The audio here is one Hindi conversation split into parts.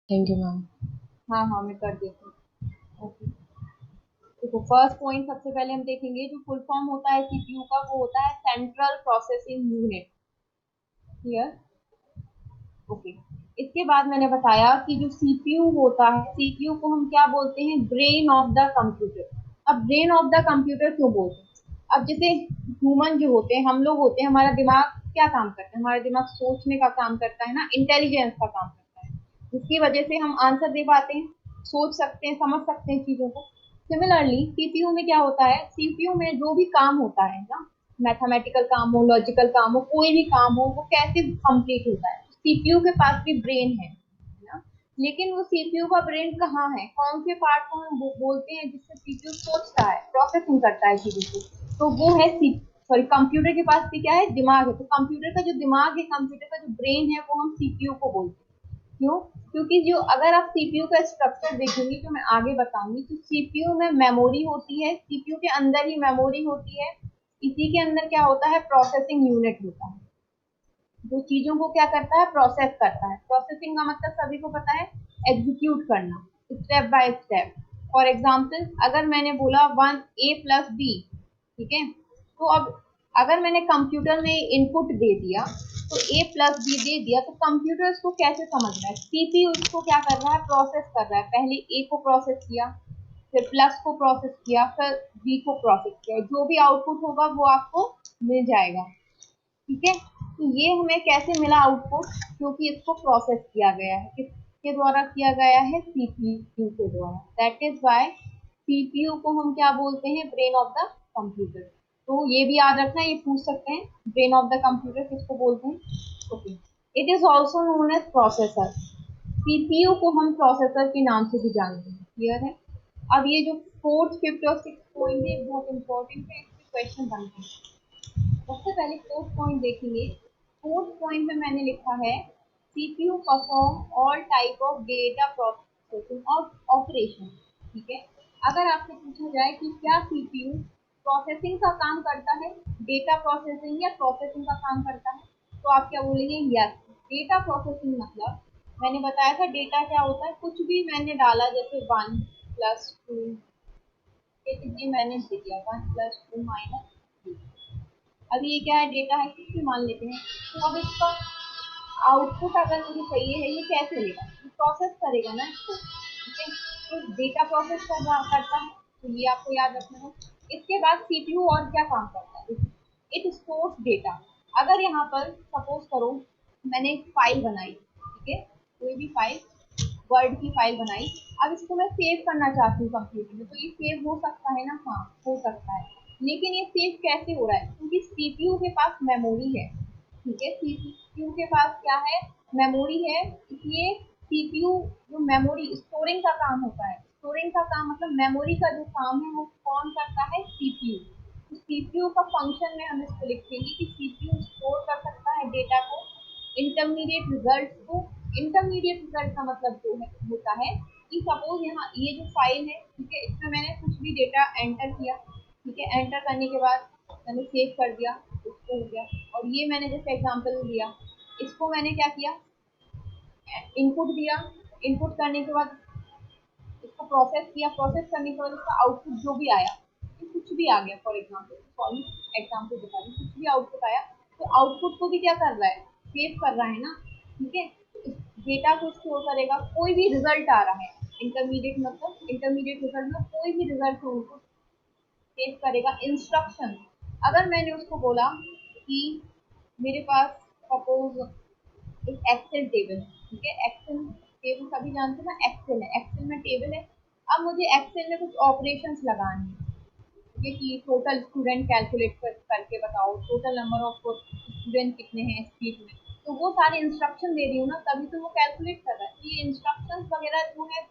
Thank you ma'am. हाँ हाँ, मैं कर देती हूँ। ओके, देखो फर्स्ट पॉइंट सबसे पहले हम देखेंगे, जो फुल फॉर्म होता है सीपीयू का वो होता है central processing unit. Clear? Okay. इसके बाद मैंने बताया कि जो सीपीयू होता है, सीपीयू को हम क्या बोलते हैं, ब्रेन ऑफ द कंप्यूटर। अब ब्रेन ऑफ द कंप्यूटर क्यों बोलते हैं? अब जैसे ह्यूमन जो होते हैं, हम लोग होते हैं, हमारा दिमाग क्या काम करता है, हमारा दिमाग सोचने का काम करता है ना, इंटेलिजेंस का काम करता है, जिसकी वजह से हम आंसर दे पाते हैं, सोच सकते हैं, समझ सकते हैं चीजों को। सिमिलरली सीपीयू में क्या होता है, सीपीयू में जो भी काम होता है ना, मैथमेटिकल काम हो, लॉजिकल काम हो, कोई भी काम हो, वो कैसे कंप्लीट होता है। सीपीयू के पास भी ब्रेन है ना, लेकिन वो सीपीयू का ब्रेन कहाँ है, कौन से पार्ट को हम बोलते हैं जिससे सीपीयू सोचता है, प्रोसेसिंग करता है चीजों को, तो वो है सी सॉरी, कंप्यूटर के पास भी क्या है, दिमाग है। तो कंप्यूटर का जो दिमाग है, कंप्यूटर का जो ब्रेन है, वो हम सीपीयू को बोलते हैं। क्यों? क्योंकि जो अगर आप सीपीयू का स्ट्रक्चर देखेंगे, जो मैं आगे बताऊंगी, तो सीपीयू में मेमोरी होती है, सीपीयू के अंदर ही मेमोरी होती है, इसी के अंदर क्या होता है, प्रोसेसिंग यूनिट होता है, जो चीजों को क्या करता है, प्रोसेस करता है। प्रोसेसिंग का मतलब सभी को पता है, एग्जीक्यूट करना, step by step. For example, अगर मैंने बोला 1 a + b, ठीक है, तो अब अगर मैंने कंप्यूटर में इनपुट दे दिया, तो a + b दे दिया, तो कंप्यूटर इसको कैसे समझ रहा है, सीपीयू इसको क्या कर रहा है, प्रोसेस कर रहा है। पहले ए को प्रोसेस किया, फिर प्लस को प्रोसेस किया, फिर बी को प्रोसेस किया, जो भी आउटपुट होगा वो आपको मिल जाएगा। ठीक है, तो ये हमें कैसे मिला आउटपुट, क्योंकि इसको प्रोसेस किया गया है, किसके द्वारा किया गया है, सीपीयू के द्वारा। दैट इज व्हाई सीपीयू को हम क्या बोलते हैं, ब्रेन ऑफ द कंप्यूटर। तो ये भी याद रखना, ये पूछ सकते हैं, ब्रेन ऑफ द कंप्यूटर किसको बोलते हैं। Okay, it is also known as processor. CPU को हम प्रोसेसर के नाम से भी जानते हैं। क्लियर है? अब ये जो फोर्थ, फिफ्थ और सिक्स पॉइंट है, बहुत इंपॉर्टेंट है, इसके क्वेश्चन बनते हैं। सबसे पहले फोर्थ पॉइंट देखेंगे। फोर्थ पॉइंट में मैंने लिखा है, CPU perform all type of data processing और ऑपरेशन। ठीक है, अगर आपसे पूछा जाए कि क्या सीपीयू प्रोसेसिंग का काम करता है, डेटा प्रोसेसिंग या प्रोसेसिंग का काम करता है, तो आप क्या बोलेंगे, यस। डेटा प्रोसेसिंग मतलब मैंने बताया था, डेटा क्या होता है, कुछ भी मैंने डाला, जैसे 1 + 2, ये मैंने दे दिया 1 + 2 - 3। अब ये क्या है, डेटा है, कुछ भी मान लेते हैं। तो अब इसका आउटपुट अगर मुझे चाहिए है, ये कैसे लेगा, ये प्रोसेस करेगा ना इसको। ठीक है, तो डेटा प्रोसेस करता है, तो ये आपको याद रखना है। इसके बाद सीपीयू और क्या काम करता है, इट स्टोर्स डेटा। अगर यहाँ पर सपोज करो मैंने एक फाइल बनाई, ठीक है, कोई भी फाइल, वर्ड की फाइल बनाई, अब इसको मैं सेव करना चाहती हूँ कंप्यूटर में, तो ये सेव हो सकता है ना, हाँ हो सकता है। लेकिन ये सेव कैसे हो रहा है, क्योंकि सीपीयू के पास मेमोरी है। ठीक है, सीपीयू के पास क्या है, मेमोरी है, इसलिए सीपीयू जो मेमोरी स्टोरिंग का काम होता है, स्टोरिंग का काम मतलब मेमोरी का जो काम है वो कौन करता है, सीपीयू। तो सीपीयू का फंक्शन में हम इसको लिखेंगे कि सीपीयू स्टोर कर सकता है डेटा को, इंटरमीडिएट रिजल्ट को। इंटरमीडिएट रिजल्ट का मतलब जो है होता है कि सपोज यहाँ ये जो फाइल है, ठीक है, इसमें मैंने कुछ भी डेटा एंटर किया, ठीक है, एंटर करने के बाद मैंने सेव कर दिया, इसको हो गया। और ये मैंने जैसे एग्जांपल दिया, इसको मैंने क्या किया, इनपुट दिया, इनपुट करने के बाद इसको प्रोसेस किया, प्रोसेस करने के बाद इसका आउटपुट जो भी आया, तो कुछ भी आ गया, फॉर एग्जाम्पल सॉरी एग्जाम्पल बता रही हूँ, कुछ भी आउटपुट आया, तो आउटपुट को भी क्या कर रहा है, सेव कर रहा है ना। ठीक है, डेटा को स्टोर करेगा, कोई भी रिजल्ट आ रहा है, इंटरमीडिएट मतलब इंटरमीडिएट रिजल्ट में कोई भी रिजल्ट हो उनको सेव करेगा। इंस्ट्रक्शन, अगर मैंने उसको बोला कि मेरे पास सपोज एक एक्सेल टेबल है, ठीक है, एक्सेल टेबल सभी जानते हैं ना, एक्सेल है, एक्सेल में टेबल है। अब मुझे एक्सेल में कुछ ऑपरेशंस लगाने हैं, ये कि टोटल स्टूडेंट कैलकुलेट करके बताओ, टोटल नंबर ऑफ स्टूडेंट कितने हैं स्ट्रीट में, तो वो सारे इंस्ट्रक्शन दे रही हूँ ना, तभी तो वो कैलकुलेट कर रहा है। तो ये इंस्ट्रक्शंस वगैरह जो है,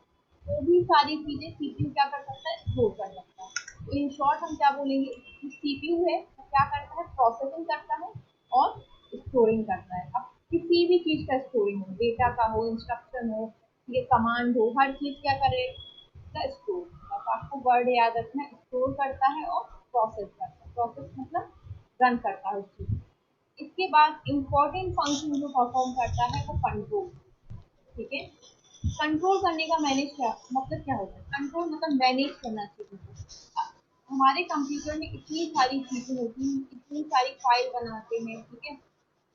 वो भी सारी चीजें सीपीयू क्या कर सकता है, स्टोर कर सकता है। तो इन शॉर्ट हम क्या बोलेंगे, सीपीयू है वो क्या करता है, प्रोसेसिंग करता है और स्टोरिंग करता है। अब किसी भी चीज का स्टोरिंग हो, डेटा का हो, इंस्ट्रक्शन हो, ये कमांड हो, हर चीज क्या करेगा, स्टोर। बस आपको वर्ड याद रखना है, स्टोर करता है और प्रोसेस करता है। प्रोसेस मतलब रन करता है उस चीज। इसके बाद इंपॉर्टेंट फंक्शन जो परफॉर्म करता है वो कंट्रोल। ठीक है, कंट्रोल करने का मैनेज क्या मतलब, क्या होता है कंट्रोल मतलब मैनेज करना चाहिए। हमारे कंप्यूटर में इतनी सारी चीजें होती हैं, इतनी सारी फाइल बनाते हैं, ठीक है,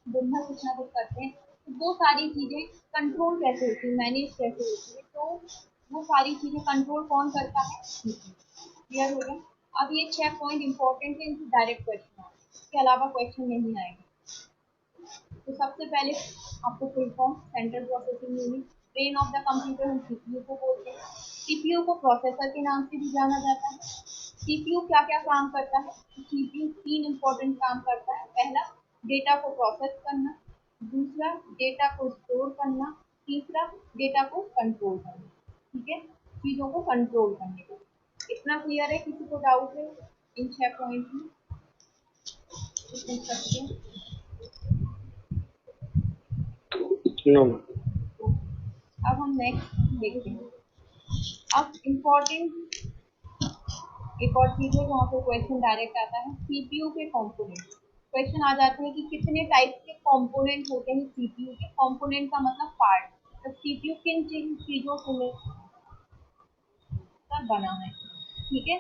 दिन भर कुछ ना कुछ करते हैं, तो वो सारी चीजें कंट्रोल कैसे होती है, मैनेज कैसे होती है, तो वो सारी चीजें कंट्रोल कौन करता है, क्लियर हो गया। अब ये 6 पॉइंट इंपॉर्टेंट है, इनसे डायरेक्ट क्वेश्चन आए, इसके अलावा क्वेश्चन नहीं आएगा। तो सबसे पहले आपको full form, central processing unit, brain of the computer हम सीपीयू को बोलते हैं। सीपीयू को प्रोसेसर के नाम से भी जाना जाता है। सीपीयू क्या क्या काम करता है, सीपीयू 3 इंपॉर्टेंट काम करता है। पहला, डेटा को प्रोसेस करना, दूसरा डेटा को स्टोर करना, तीसरा डेटा को कंट्रोल करना, ठीक है, चीजों को कंट्रोल करने का। इतना क्लियर है, किसी को डाउट है इन 6 पॉइंट में, पूछ सकते हैं। नो। अब हम नेक्स्ट देखते हैं। अब इम्पोर्टेंट एक और चीज है जहाँ पे क्वेश्चन डायरेक्ट आता है, सीपीयू के कंपोनेंट। क्वेश्चन आ जाते हैं कि कितने टाइप के कंपोनेंट होते हैं सीपीयू के। कंपोनेंट का मतलब पार्ट। तो सीपीयू किन चीजों से मिलकर बना है, ठीक है,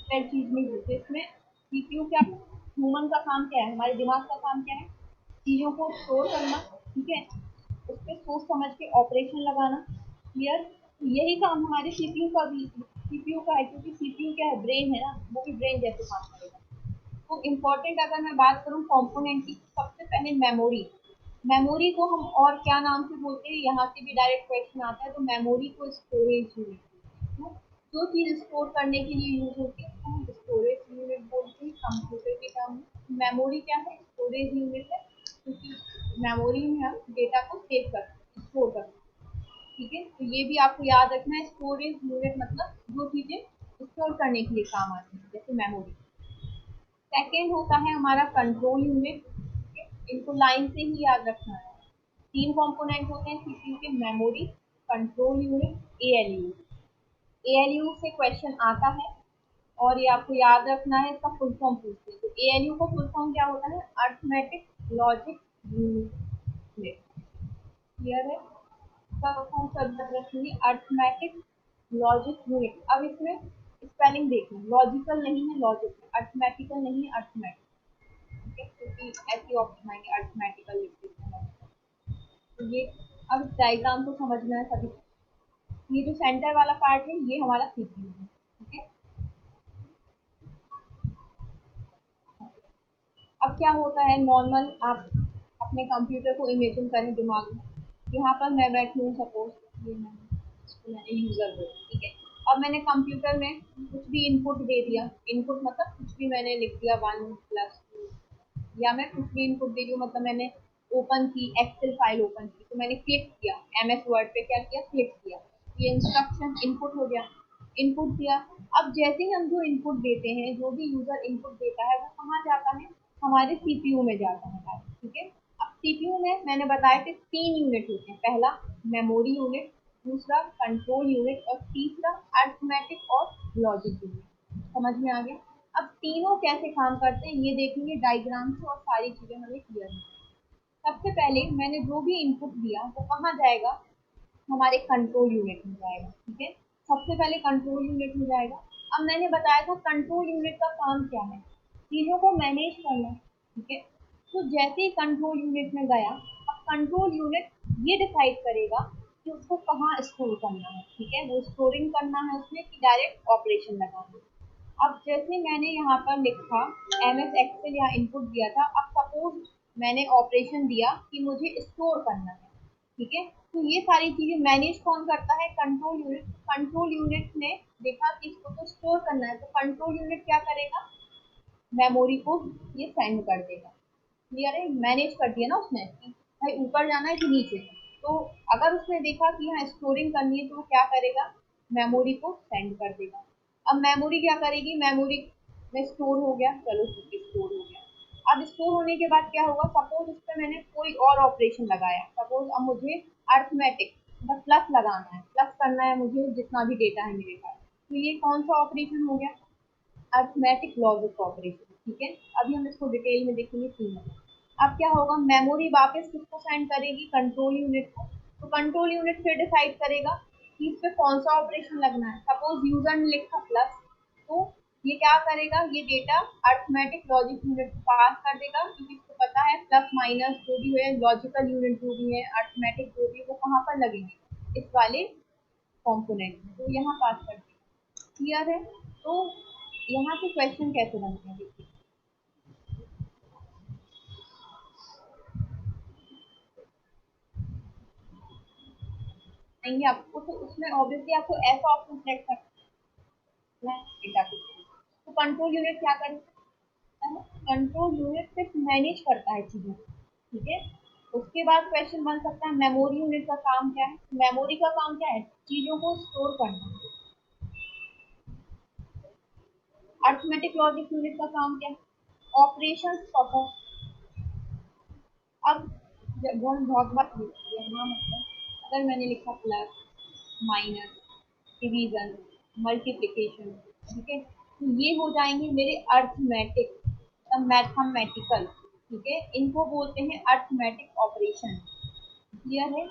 हर चीज नहीं होती इसमें। सीपीयू क्या, ह्यूमन का काम क्या है, हमारे दिमाग का काम क्या है, चीजों को स्टोर करना, ठीक है, उस पर सोच समझ के ऑपरेशन लगाना, क्लियर। यही काम हमारे सीपीयू का भी, सीपीयू का है, क्योंकि सीपीयू क्या है, ब्रेन है ना, वो भी ब्रेन जैसे काम करेगा। तो इम्पोर्टेंट अगर मैं बात करूँ कंपोनेंट की, सबसे पहले मेमोरी। मेमोरी को हम और क्या नाम से बोलते हैं, यहाँ से भी डायरेक्ट क्वेश्चन आता है। तो मेमोरी को स्टोरेज यूनिट, तो जो चीज स्टोर करने के लिए यूज होती है उसको हम स्टोरेज यूनिट बोलते हैं कंप्यूटर के टर्म में। मेमोरी क्या है, स्टोरेज यूनिट है, क्योंकि मेमोरी में हम डेटा को सेव करते हैं, स्टोर करते हैं, ठीक है। तो ये भी आपको याद रखना है, स्टोरेज यूनिट मतलब जो चीजें स्टोर करने के लिए काम आती है, जैसे मेमोरी। सेकेंड होता है हमारा कंट्रोल यूनिट, इनको लाइन से ही याद रखना है। 3 कंपोनेंट होते हैं सीपीयू के, memory, control unit, ALU. ALU से क्वेश्चन आता है और ये आपको याद रखना है, इसका फुल फॉर्म पूछते हैं। तो एएलयू का फुल फॉर्म क्या होता है, अर्थमेटिक लॉजिक यूनिट, क्लियर है। इसका फुल फॉर्म सब याद रखेंगे, अर्थमेटिक लॉजिक यूनिट। अब इसमें स्पेलिंग देखना, लॉजिकल नहीं है, लॉजिक, अर्थमेटिकल नहीं है, अर्थमेटिक, ठीक है, क्योंकि ऐसे ऑप्शन आएंगे अर्थमेटिकल लिख देते हैं। तो ये, अब डायग्राम को समझना है सभी। ये जो सेंटर वाला पार्ट है ये हमारा सीपीयू है, ठीक है। अब क्या होता है, नॉर्मल आप अपने कंप्यूटर को इमेजिन करें दिमाग में। यहाँ पर मैं बैठी हूँ, सपोज ये मैंने यूजर बोला, ठीक है। अब मैंने कंप्यूटर में कुछ भी इनपुट दे दिया, इनपुट मतलब कुछ भी मैंने लिख दिया 1+2, या मैं कुछ भी इनपुट दे रही हूँ, मतलब मैंने ओपन की एक्सेल फाइल, ओपन की, तो मैंने क्लिक किया एमएस वर्ड पे, क्या किया, क्लिक किया, ये इंस्ट्रक्शन इनपुट हो गया, इनपुट दिया। अब जैसे ही हम जो इनपुट देते हैं, जो भी यूजर इनपुट देता है वो कहाँ जाता है, हमारे सीपीयू में जाता है, ठीक है। अब सीपीयू में मैंने बताया कि 3 यूनिट होते हैं, पहला मेमोरी यूनिट, दूसरा कंट्रोल यूनिट, और तीसरा अर्थमेटिक और लॉजिक यूनिट। समझ में आ गया। अब तीनों कैसे काम करते हैं ये देखेंगे डायग्राम से, और सारी चीजें हमें क्लियर हैं। सबसे पहले मैंने जो भी इनपुट दिया वो कहाँ जाएगा, हमारे कंट्रोल यूनिट में जाएगा, ठीक है। सबसे पहले कंट्रोल यूनिट में जाएगा। अब मैंने बताया था कंट्रोल यूनिट का काम क्या है, चीजों को मैनेज करना, ठीक है। तो जैसे ही कंट्रोल यूनिट में गया, अब कंट्रोल यूनिट ये डिसाइड करेगा कि उसको कहाँ स्टोर करना है, ठीक है, वो स्टोरिंग करना है उसमें कि डायरेक्ट ऑपरेशन लगाना है। अब जैसे मैंने यहाँ पर लिखा एम एस एक्सेल, यहाँ इनपुट दिया था, अब सपोज मैंने ऑपरेशन दिया कि मुझे स्टोर करना है, ठीक है। तो ये सारी चीजें मैनेज कौन करता है, कंट्रोल यूनिट। कंट्रोल यूनिट ने देखा कि इसको तो स्टोर करना है, तो कंट्रोल यूनिट क्या करेगा, मेमोरी को ये सेंड कर देगा, क्लियर है, मैनेज कर दिया ना उसने कि भाई ऊपर जाना है कि नीचे। तो अगर उसने देखा कि यहाँ स्टोरिंग करनी है तो वो क्या करेगा, मेमोरी को सेंड कर देगा। अब मेमोरी क्या करेगी, मेमोरी में स्टोर हो गया, चलो ठीक है, स्टोर हो गया। अब स्टोर होने के बाद क्या होगा, सपोज उस पर मैंने कोई और ऑपरेशन लगाया, सपोज अब मुझे अर्थमेटिक मतलब प्लस लगाना है, प्लस करना है मुझे जितना भी डेटा है मेरे पास, तो ये कौन सा ऑपरेशन हो गया, अर्थमेटिक लॉजिक ऑपरेशन, ठीक है। अभी हम इसको डिटेल में देखेंगे 3 में। अब क्या होगा, मेमोरी वापस किसको सेंड करेगी, कंट्रोल यूनिट को। तो कंट्रोल यूनिट फिर डिसाइड करेगा कि इस पे कौन सा ऑपरेशन लगना है। सपोज यूजर ने लिखा प्लस, तो ये क्या करेगा, ये डेटा अरिथमेटिक लॉजिक यूनिट को पास कर देगा, क्योंकि इसको पता है प्लस माइनस जो भी है, लॉजिकल यूनिट जो भी है, अरिथमेटिक जो भी है, वो कहाँ पर लगेंगे, इस वाले कॉम्पोनेंट में, तो यहाँ पास कर देगा। क्लियर है। तो यहाँ से क्वेश्चन कैसे बनते हैं देखिए, आएंगे आपको, तो उसमें ऑब्वियसली आपको ऐसा ऑप्शन सेलेक्ट करना है डेटा को। तो कंट्रोल यूनिट क्या करता है, कंट्रोल यूनिट सिर्फ मैनेज करता है चीजों को, ठीक है। उसके बाद क्वेश्चन बन सकता है मेमोरी यूनिट का काम क्या है। मेमोरी का काम क्या है, चीजों को स्टोर करना। अरिथमेटिक लॉजिक यूनिट का काम क्या है, ऑपरेशंस परफॉर्म। अब जब हम बहुत बार लिखते हैं, हाँ मतलब अगर मैंने लिखा प्लस माइनस डिवीजन मल्टीप्लिकेशन, ठीक है, तो ये हो जाएंगे मेरे अर्थमेटिक मैथमेटिकल, ठीक है, इनको बोलते हैं अर्थमेटिक ऑपरेशन। क्लियर है।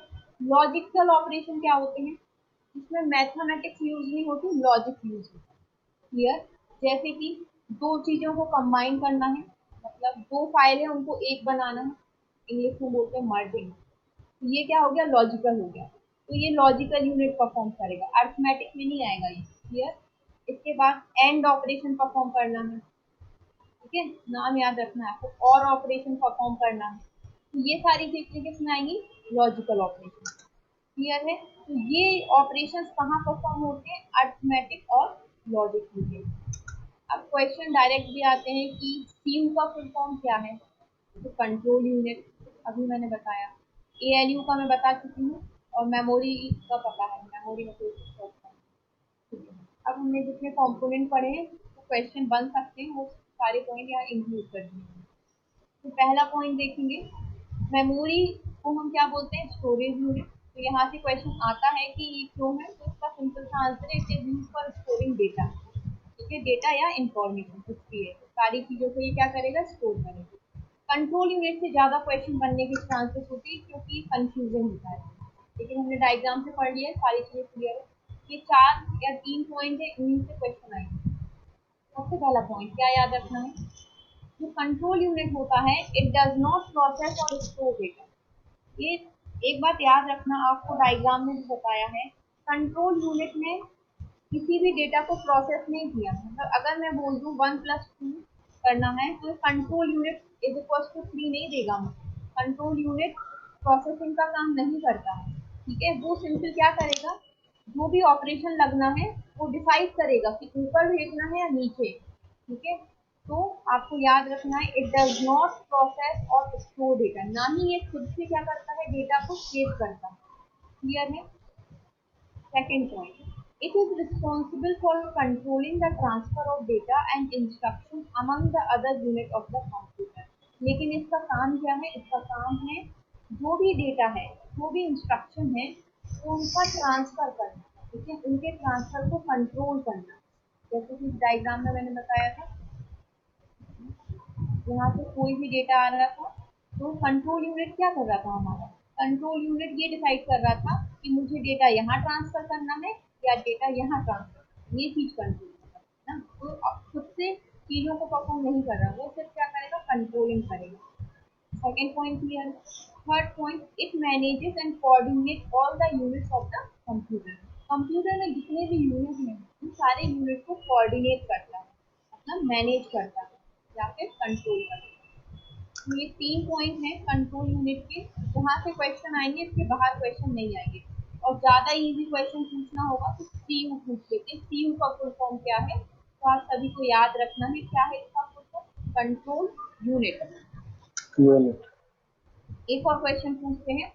लॉजिकल ऑपरेशन क्या होते हैं, इसमें मैथमेटिक्स यूज नहीं होती, लॉजिक यूज होता है। क्लियर। जैसे कि दो चीजों को कंबाइन करना है, मतलब दो फाइलें उनको एक बनाना है, इंग्लिश में बोलते हैं मर्जिंग। ये क्या हो गया, लॉजिकल हो गया। तो ये लॉजिकल यूनिट परफॉर्म करेगा, अरिथमेटिक में नहीं आएगा ये। क्लियर। इसके बाद एंड ऑपरेशन परफॉर्म करना है, ठीक है, नाम याद रखना है आपको, और ऑपरेशन परफॉर्म करना है, तो ये सारी चीजें किसमें आएंगी, लॉजिकल ऑपरेशन। क्लियर है। तो ये ऑपरेशंस कहाँ परफॉर्म होते हैं, अरिथमेटिक और लॉजिक यूनिट। अब क्वेश्चन डायरेक्ट भी आते हैं कि सीयू का फुल फॉर्म क्या है, तो कंट्रोल यूनिट, अभी मैंने बताया। एएलयू का मैं बता चुकी हूँ, और मेमोरी का पता है, मेमोरी में कोई दिक्कत नहीं है। अब हमने जितने कंपोनेंट पढ़े हैं, तो क्वेश्चन बन सकते हैं, वो सारे पॉइंट यहाँ इंक्लूड कर दिए। तो पहला पॉइंट देखेंगे, मेमोरी को हम क्या बोलते हैं, स्टोरेज यूनिट। तो यहाँ से क्वेश्चन आता है कि ये क्यों है, तो इसका सिंपल सा आंसर है, it is use for storing data. ठीक है, डेटा या इंफॉर्मेशन कुछ भी है, तो सारी चीजों को ये क्या करेगा, स्टोर करेगा। कंट्रोल यूनिट से ज्यादा क्वेश्चन बनने के चांसेस होते हैं, क्योंकि कंफ्यूजन होता है। लेकिन हमने डायग्राम से पढ़ लिया, सारी चीजें क्लियर है। ये 4 या 3 पॉइंट है, इन्हीं से क्वेश्चन आएंगे। सबसे पहला पॉइंट क्या याद रखना है, जो कंट्रोल यूनिट होता है, इट डज नॉट प्रोसेस और स्टोर डेटा। ये एक बात याद रखना, आपको डायग्राम में भी बताया है, कंट्रोल यूनिट ने किसी भी डेटा को प्रोसेस नहीं किया। मतलब अगर मैं बोल दूं 1+2 करना है, तो control unit is equal to 3 नहीं देगा मुझे। कंट्रोल यूनिट प्रोसेसिंग का काम नहीं करता है, ठीक है। वो सिंपल क्या करेगा, जो भी ऑपरेशन लगना है वो डिसाइड करेगा कि ऊपर भेजना है या नीचे, ठीक है। तो आपको याद रखना है, इट डज नॉट प्रोसेस और स्टोर डेटा, ना ही ये खुद से क्या करता है, डेटा को सेव करता है। क्लियर है। Second point, it is responsible for controlling the transfer of data and instruction among the other unit of the computer. लेकिन इसका काम क्या है, इसका काम है जो भी डेटा है, जो भी इंस्ट्रक्शन है, तो उनका ट्रांसफर करना, ठीक है, उनके ट्रांसफर को कंट्रोल करना। जैसे कि डायग्राम में मैंने बताया था, यहाँ से कोई भी डेटा आ रहा था, तो कंट्रोल यूनिट क्या कर रहा था हमारा, कंट्रोल यूनिट ये डिसाइड कर रहा था कि मुझे डेटा यहाँ ट्रांसफर करना है या डेटा यहाँ ट्रांसफर, ये चीज कंट्रोल कर रहा है ना। तो अब खुद से चीजों को परफॉर्म नहीं कर रहा, वो सिर्फ क्या करेगा, कंट्रोलिंग करेगा। Second point clear. Third point, it manages and coordinate all the units of the computer. Computer में जितने भी यूनिट हैं, उन सारे यूनिट को कोऑर्डिनेट करता है, मतलब मैनेज करता है या फिर कंट्रोल करता है। तो ये 3 पॉइंट हैं कंट्रोल यूनिट के, जहाँ से क्वेश्चन आएंगे, इसके बाहर क्वेश्चन नहीं आएंगे। और ज्यादा इजी क्वेश्चन पूछना होगा तो सीयू पूछ लेते हैं। सीयू का फुल फॉर्म क्या है, तो आप सभी को याद रखना है, क्या है इसका full form, control unit. Unit. एक और क्वेश्चन पूछते हैं,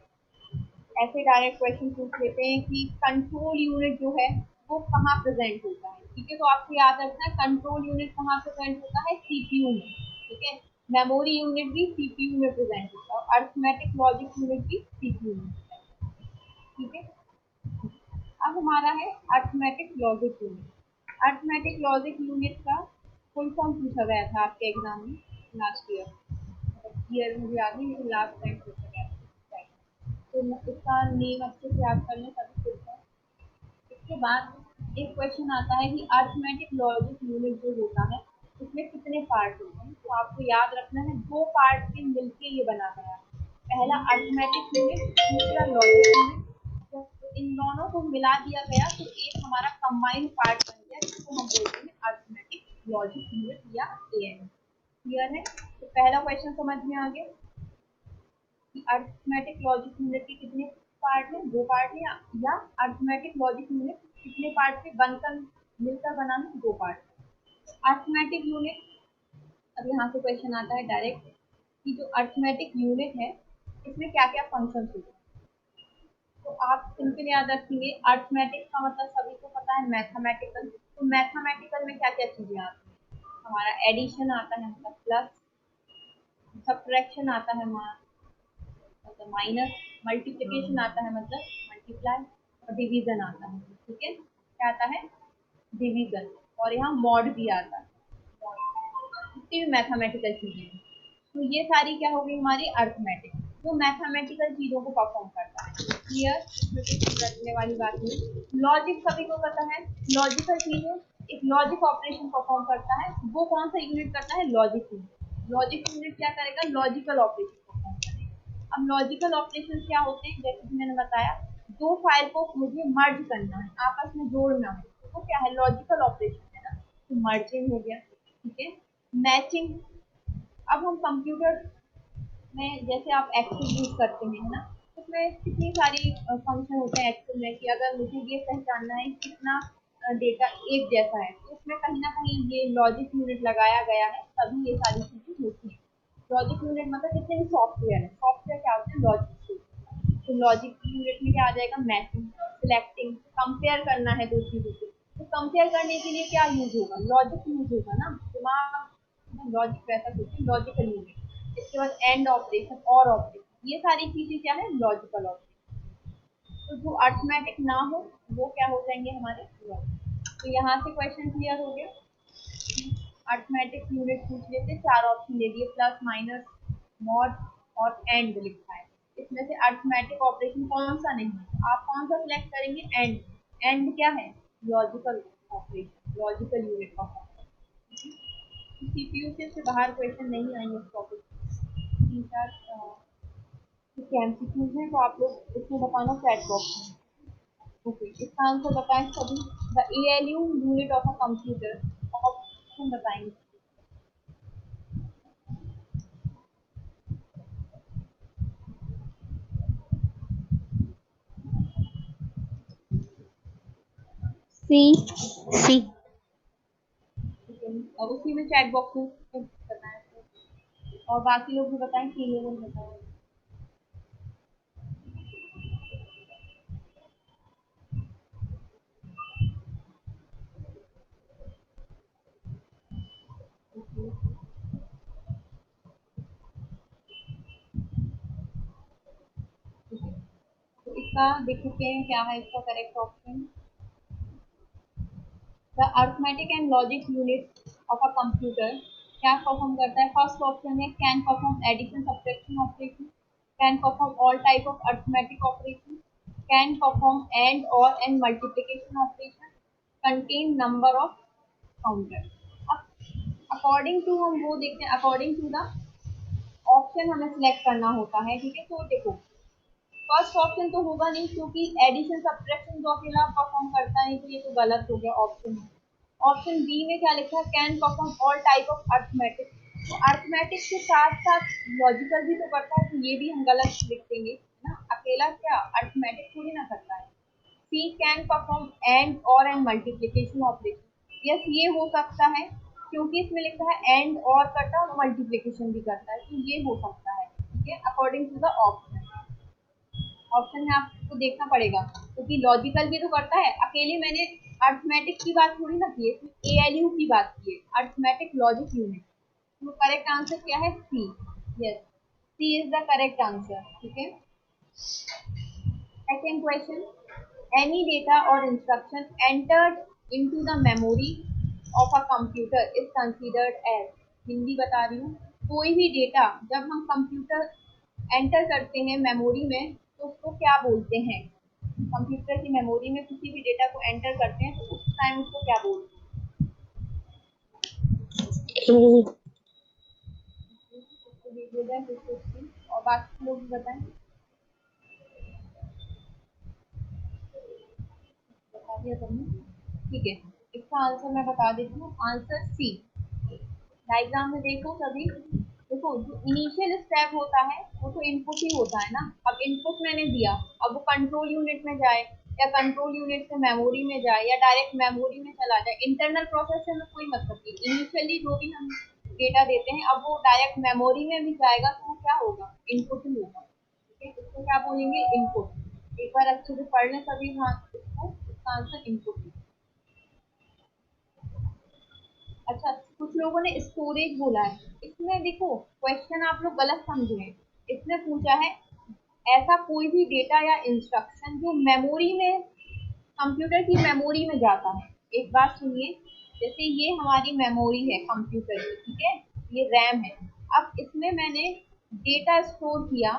ऐसे डायरेक्ट क्वेश्चन पूछ लेते हैं कि कंट्रोल यूनिट जो है वो कहाँ प्रेजेंट होता है, ठीक है। तो आपको याद रखना है, कंट्रोल यूनिट कहाँ प्रेजेंट होता है, सीपीयू में, ठीक है। मेमोरी यूनिट भी सीपीयू में प्रेजेंट होता है, और अरिथमेटिक लॉजिक यूनिट भी सीपीयू में, ठीक है। अब हमारा है arithmetic logic unit. Arithmetic logic unit का फुल फॉर्म पूछा गया था आपके एग्जाम में लास्ट ईयर, ईयर मुझे याद नहीं, लेकिन लास्ट टाइम पूछा गया था। तो इसका नेम अच्छे से याद कर लें तभी पूछता है। इसके बाद एक क्वेश्चन आता है कि अर्थमेटिक लॉजिक यूनिट जो होता है उसमें कितने पार्ट होते हैं। तो आपको याद रखना है दो पार्ट के मिलके ये बना गया है, पहला अर्थमेटिक यूनिट, दूसरा लॉजिक यूनिट। तो इन दोनों को मिला दिया गया तो एक हमारा कंबाइंड पार्ट बन गया जिसको हम बोलते हैं अर्थमेटिक लॉजिक यूनिट या एएन। क्लियर है? तो पहला क्वेश्चन समझ में आ गया कि अर्थमेटिक लॉजिक यूनिट के कितने पार्ट हैं, दो पार्ट हैं, या अर्थमेटिक लॉजिक यूनिट कितने पार्ट से बनकर मिलकर बना है, दो पार्ट। अर्थमेटिक यूनिट, अब यहाँ से क्वेश्चन आता है डायरेक्ट कि जो अर्थमेटिक यूनिट है इसमें क्या क्या फंक्शन होते हैं। तो आप सिंपल याद रखेंगे, अर्थमेटिक का मतलब सभी को पता है मैथमेटिकल। तो मैथमेटिकल में क्या क्या चीजें आती हैं, हमारा एडिशन आता है मतलब प्लस, सब्ट्रैक्शन आता है मतलब माइनस, मल्टीप्लिकेशन आता है मतलब मल्टीप्लाई, और डिवीजन आता है। ठीक है, क्या आता है, डिवीजन, और यहाँ मॉड भी आता है, जितनी भी मैथमेटिकल चीजें हैं। तो ये सारी क्या हो गई हमारी अर्थमेटिक, जो मैथमेटिकल चीजों को परफॉर्म करता है। क्लियर, इसमें कुछ रखने वाली बात नहीं। लॉजिक सभी को पता है, लॉजिकल चीजें एक लॉजिक ऑपरेशन परफॉर्म करता है, वो कौन सा यूनिट करता है, लॉजिक यूनिट। लॉजिक यूनिट क्या करेगा, लॉजिकल ऑपरेशन परफॉर्म करेगा। अब लॉजिकल ऑपरेशन क्या होते हैं, जैसे कि मैंने बताया, दो फाइल को मुझे मर्ज करना है, आपस में जोड़ना है, तो वो क्या है, लॉजिकल ऑपरेशन है ना। तो मर्जिंग हो गया, ठीक है। मैचिंग, अब हम कंप्यूटर में जैसे आप एक्सेल यूज करते हैं, है ना, उसमें कितनी सारी फंक्शन होते हैं एक्सेल में कि अगर मुझे ये पहचानना है कितना डेटा एक जैसा है, तो उसमें कहीं ना कहीं ये लॉजिक यूनिट लगाया गया है, तभी ये सारी चीजें होती हैं। लॉजिक यूनिट मतलब जितने भी सॉफ्टवेयर है, सॉफ्टवेयर क्या होते हैं, लॉजिक। तो लॉजिक यूनिट में क्या आ जाएगा, मैचिंग, सिलेक्टिंग, कंपेयर करना है दो चीजों को, तो कंपेयर करने के लिए क्या यूज होगा, लॉजिक यूज होगा ना, दिमाग लॉजिक वैसा सोचिए, लॉजिकल यूनिट। इसके बाद एंड ऑपरेशन और ऑपरेशन, ये सारी चीजें क्या है, लॉजिकल ऑपरेशन। तो जो अर्थमेटिक ना हो वो क्या हो जाएंगे हमारे लॉजिक। तो यहाँ से क्वेश्चन क्लियर हो गया। अर्थमेटिक यूनिट पूछ लेते, चार ऑप्शन दे दिए, प्लस माइनस मॉड और एंड लिखा है। इसमें से अर्थमेटिक ऑपरेशन कौन सा नहीं है, आप कौन सा सिलेक्ट करेंगे, एंड। एंड क्या है, लॉजिकल ऑपरेशन, लॉजिकल यूनिट का सीपीयू से बाहर क्वेश्चन नहीं आएंगे इस टॉपिक। तीन चार एमसीक्यूज हैं, तो आप लोग इसमें बताना चैट बॉक्स में। ओके, इसका आंसर बताएं सभी। The ALU unit of a computer, option बताएंगे। सी। सी। और उसी में चैट बॉक्स में बताएं, और बाकी लोग भी बताएं, तीन लोगों ने बताया। तो इसका देख सकते हैं क्या है इसका correct option. The arithmetic and logic unit of a computer क्या परफॉर्म करता है, फर्स्ट ऑप्शन है can perform addition subtraction operation, can perform all type of arithmetic operation, can perform and और and multiplication operation, contain number of counter. अब अकॉर्डिंग टू हम वो देखते हैं, अकॉर्डिंग टू द ऑप्शन हमें सिलेक्ट करना होता है। ठीक है, तो देखो फर्स्ट ऑप्शन तो होगा नहीं, क्योंकि एडिशन सब्ट्रैक्शन तो अकेला परफॉर्म करता है, तो ये तो गलत हो गया ऑप्शन में। ऑप्शन बी में क्या लिखा है, can perform all type of arithmetic, तो अर्थमेटिक के साथ साथ लॉजिकल भी तो करता है, तो ये भी हम गलत लिख देंगे ना, अकेला क्या अर्थमेटिक थोड़ी ना करता है। सी कैन परफॉर्म एंड और एंड मल्टीप्लिकेशन ऑपरेशन, यस ये हो सकता है, क्योंकि इसमें लिखा है एंड और करता है और मल्टीप्लिकेशन भी करता है, तो ये हो सकता है। ठीक है, according to the option. Option में आपको देखना पड़ेगा, क्योंकि लॉजिकल भी तो करता है, अकेले मैंने अर्थमेटिक की बात थोड़ी ना की है, एएलयू की बात की है, अर्थमेटिक लॉजिक यूनिट। तो करेक्ट आंसर क्या है, C. Yes, C is the correct answer. ठीक है, second question, any data or instruction entered into the memory of a computer is considered as, Hindi बता रही हूँ, कोई भी डेटा जब हम कंप्यूटर एंटर करते हैं मेमोरी में तो उसको क्या बोलते हैं? कंप्यूटर की मेमोरी में किसी भी डेटा को एंटर करते हैं तो उस टाइम उसको क्या बोलते हैं? उसको भी बोल रहे हैं, किसको C, और बाकी लोग भी बताएं। बता दिया तुमने, ठीक है। इसका आंसर मैं बता देती हूँ, आंसर सी। डायग्राम में देखो सभी, देखो जो इनिशियल स्टेप होता है वो तो इनपुट ही होता है ना। अब इनपुट मैंने दिया, अब वो कंट्रोल यूनिट में जाए या कंट्रोल यूनिट से मेमोरी में जाए या डायरेक्ट मेमोरी में चला जाए, इंटरनल प्रोसेस से हमें कोई मतलब नहीं। इनिशियली जो भी हम डेटा देते हैं अब वो डायरेक्ट मेमोरी में भी जाएगा तो वो क्या होगा? इनपुट ही होगा। ठीक है, इसको क्या बोलेंगे? इनपुट। एक बार अच्छे से पढ़ लें सभी, हाँ इसको, इसका आंसर इनपुट है। अच्छा, कुछ लोगों ने स्टोरेज बोला है, इसमें देखो क्वेश्चन आप लोग गलत समझे हैं। इसने पूछा है ऐसा कोई भी डेटा या इंस्ट्रक्शन जो मेमोरी में, कंप्यूटर की मेमोरी में जाता है। एक बात सुनिए, जैसे ये हमारी मेमोरी है कंप्यूटर की, ठीक है, ये रैम है। अब इसमें मैंने डेटा स्टोर किया,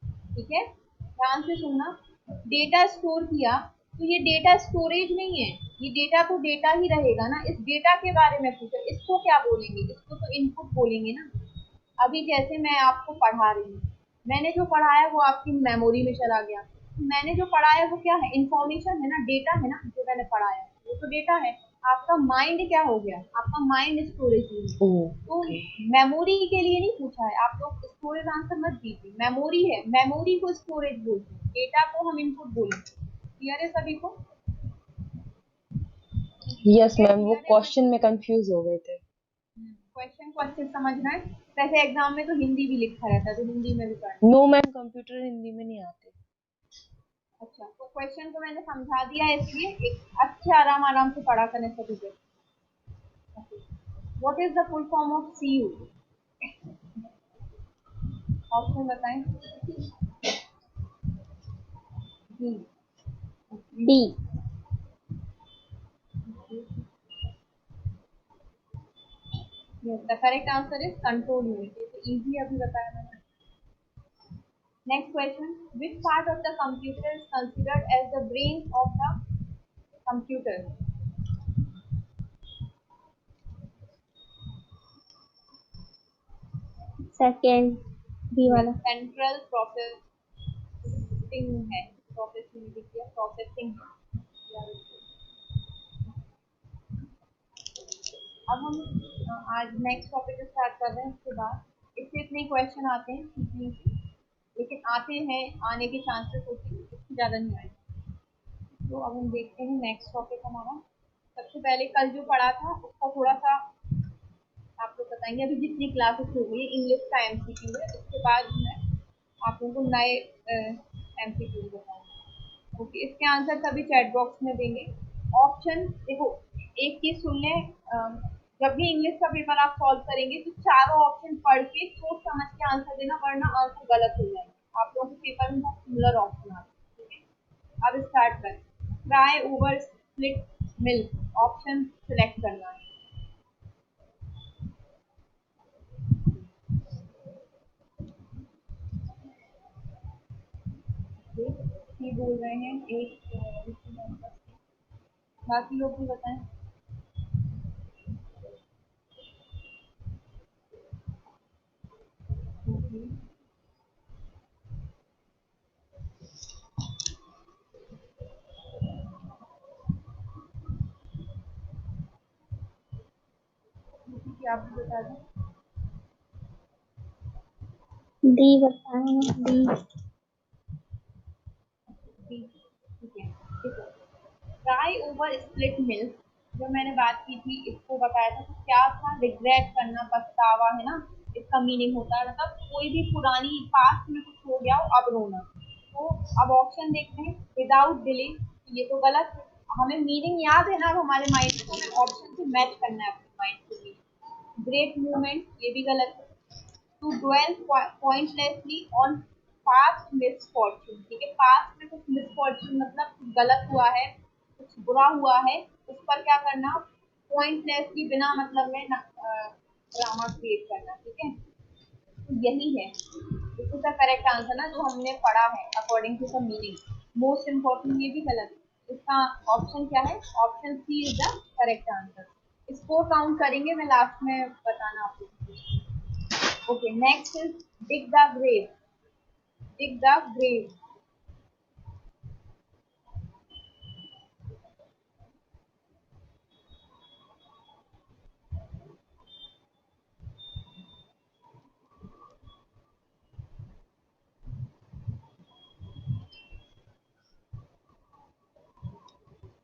ठीक है, ध्यान से सुनना। डेटा स्टोर किया तो ये डेटा स्टोरेज नहीं है, ये डेटा तो डेटा ही रहेगा ना। इस डेटा के बारे में पूछा, इसको क्या बोलेंगे? इसको तो इनपुट बोलेंगे ना। अभी जैसे मैं आपको पढ़ा रही हूँ, मैंने जो पढ़ाया वो आपकी मेमोरी में चला गया। मैंने जो पढ़ाया वो क्या है? इंफॉर्मेशन है ना, डेटा है ना, जो मैंने पढ़ाया वो तो डेटा है। आपका माइंड क्या हो गया? आपका माइंड स्टोरेज यूनिट। तो मेमोरी के लिए नहीं पूछा है, आप लोग स्टोरेज आंसर मत दीजिए। मेमोरी है, मेमोरी को स्टोरेज बोलते हैं, डेटा को हम इनपुट बोलेंगे। क्लियर है सभी को? यस मैम, वो क्वेश्चन में कंफ्यूज हो गए थे। क्वेश्चन को अच्छे से समझना है। वैसे एग्जाम में तो हिंदी भी लिखा रहता है, तो हिंदी में भी पढ़ना। नो मैम, कंप्यूटर हिंदी में नहीं आते। अच्छा, तो क्वेश्चन को मैंने समझा दिया है, इसलिए एक अच्छे आराम आराम से पढ़ा करें सभी को। What is the full form of CU? Option बताएं। जी, D. The correct answer is control unit. ये तो इजी अभी बताया मैंने। Next question, which part of the computer is considered as the brain of the computer? Second. B वाला. सेंट्रल प्रोसेसिंग है, प्रोसेसिंग लिख दिया, प्रोसेसिंग है। अब हम आज नेक्स्ट टॉपिक स्टार्ट कर रहे हैं। उसके बाद इससे इतने क्वेश्चन आते हैं सीखने के, लेकिन आते हैं, आने के चांसेस होते हैं, इससे ज़्यादा नहीं आए। तो अब हम देखते हैं नेक्स्ट टॉपिक हमारा। सबसे पहले कल जो पढ़ा था उसका थोड़ा सा आप लोग बताएंगे। अभी जितनी क्लासेस हो गई, इंग्लिश का एमसीक्यू है, उसके बाद मैं आप लोगों को नए एमसीक्यू बताऊंगी। ओके, इसके आंसर सभी चैट बॉक्स में देंगे। ऑप्शन देखो, एक चीज सुन लें, जब भी इंग्लिश का पेपर आप सॉल्व करेंगे तो चारों ऑप्शन पढ़ के सोच समझ के आंसर देना, वरना आंसर गलत हो जाएगा। आप लोगों के पेपर में बहुत सिमिलर ऑप्शन आते हैं, ठीक है। अब स्टार्ट करें। Fry over split milk, option select करना है। सी बोल रहे हैं एक, बाकी लोग भी बताएं। क्या आप बता दें? D बताना. D. ठीक है, देखो, फ्राई ओवर स्प्लिट मिल्क जो मैंने बात की थी, इसको बताया था तो क्या था? रिग्रेट करना, पछतावा, है ना। इसका मीनिंग होता है मतलब कोई भी पुरानी पास्ट में कुछ हो गया हो अब रोना। तो अब ऑप्शन देखते हैं, विदाउट डिले, ये तो गलत है। हमें मीनिंग याद है ना, अब हमारे माइंड को हमें ऑप्शन से मैच करना है अपने माइंड को। ग्रेट मूवमेंट, ये भी गलत है। To dwell pointlessly on past misfortune, ठीक है, पास्ट में कुछ मिसफॉर्चून मतलब कुछ गलत हुआ है, कुछ बुरा हुआ है, उस पर क्या करना? पॉइंटलेसली, बिना मतलब में ड्रामा क्रिएट करना, ठीक है। तो यही है, this is the correct answer ना, जो हमने पढ़ा है according to the meaning. Most important ये भी गलत है, इसका ऑप्शन क्या है, option C is the correct answer. इसको काउंट करेंगे, मैं लास्ट में बताना आपको। Okay, next is dig the grave. Dig the grave.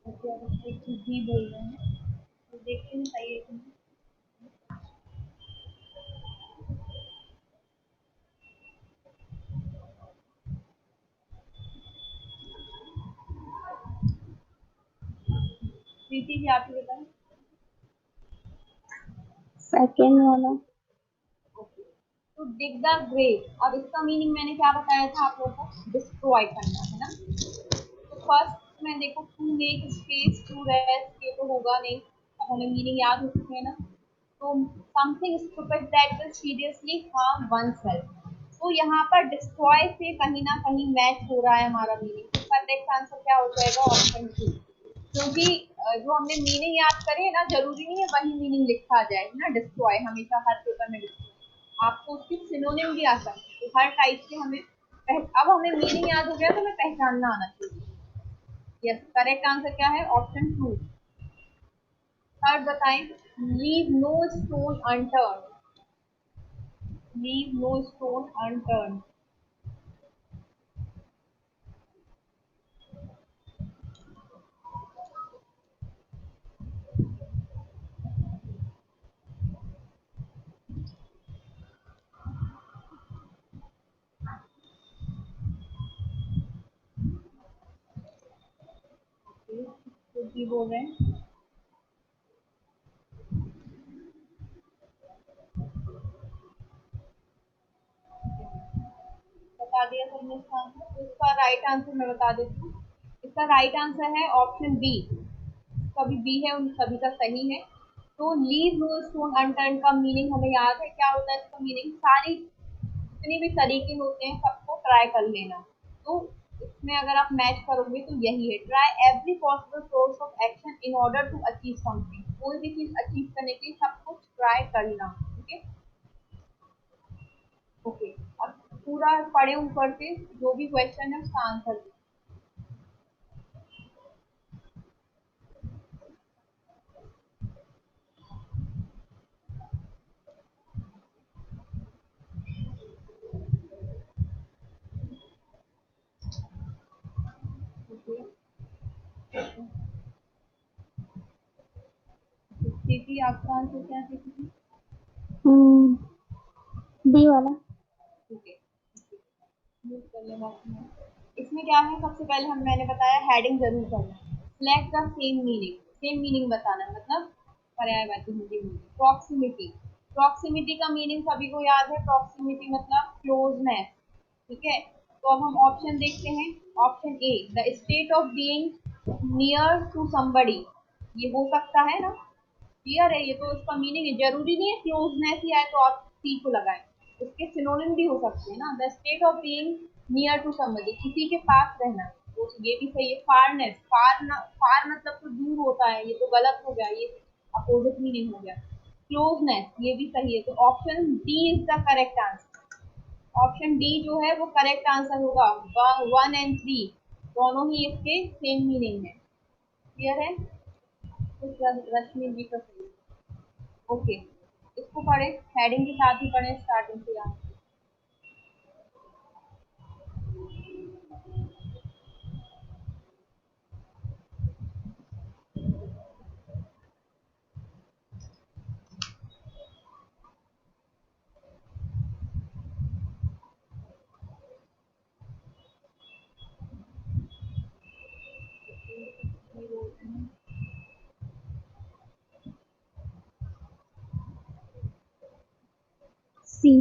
Okay, अब एक चीज भी बोल रहे हैं, तो देखते हैं सही है कि नहीं। प्रीति जी आप ही बताएं। सेकेंड वाला। टू डिग द ग्रेव, अब इसका मीनिंग मैंने क्या बताया था आप लोगों को, डिस्ट्रॉय करना है ना। तो फर्स्ट में देखो, to make space to rest, ये तो होगा नहीं, अब हमें मीनिंग याद हो चुके हैं ना। तो something stupid that will seriously harm oneself, तो यहाँ पर डिस्ट्रॉय से कहीं ना कहीं मैच हो रहा है हमारा मीनिंग। तो करेक्ट आंसर क्या हो जाएगा, ऑप्शन टू। क्योंकि जो हमने मीनिंग याद करे ना, जरूरी नहीं है वही मीनिंग लिखा जाए ना, डिस्ट्रॉय हमेशा हर पेपर में destroy। आपको उसकी सिनोनिम भी आ सकती है, तो हर टाइप से हमें अब हमें मीनिंग याद हो गया तो हमें पहचानना आना चाहिए। यस, करेक्ट आंसर क्या है, ऑप्शन टू। थर्ड बताएं, leave no stone unturned. Leave no stone unturned. तो जी बोल रहे हैं, बता दिया सबने इसका आंसर। तो इसका राइट आंसर मैं बता देती हूँ, इसका राइट आंसर है ऑप्शन बी। सभी बी है, उन सभी का सही है। तो लीव नो स्टोन अनटर्न का मीनिंग हमें याद है, क्या होता है इसका मीनिंग, सारी जितने भी तरीके होते हैं सबको ट्राई कर लेना। तो इसमें अगर आप मैच करोगे तो यही है, try every possible source of action in order to achieve something, कोई भी चीज अचीव करने के लिए सब कुछ ट्राई करना। ठीक है, ओके। अब पूरा पढ़े ऊपर से, जो भी क्वेश्चन है उसका आंसर। सीपी आपका आंसर क्या है सीपी? डी वाला। ठीक है, यूज कर लेना आपने। इसमें क्या है, सबसे पहले मैंने बताया हेडिंग जरूर करना। Select the same meaning, same meaning बताना, मतलब पर्यायवाची हिंदी में प्रॉक्सिमिटी। प्रॉक्सिमिटी का मीनिंग सभी को याद है, प्रॉक्सिमिटी मतलब क्लोजनेस। ठीक है, तो अब हम ऑप्शन देखते हैं। Option A, the state of being near to somebody, ये हो सकता है ना, क्लियर है, ये तो इसका मीनिंग है, जरूरी नहीं है क्लोजनेस ही आए तो आप सी को लगाएं, उसके सिनोनिम भी हो सकते हैं ना। The state of being near to somebody, किसी के पास रहना, वो ये भी सही है। फारनेस, फार मतलब तो दूर होता है, ये तो गलत हो गया, ये अपोजिट मीनिंग हो गया। क्लोजनेस ये भी सही है, तो option D is the correct answer. Option D जो है वो करेक्ट आंसर होगा। वन एंड थ्री दोनों ही इसके सेम मीनिंग है, क्लियर है। तो रश्मि जी का सही है। ओके, इसको पढ़े, हेडिंग के साथ ही पढ़े स्टार्टिंग से यहाँ। सी।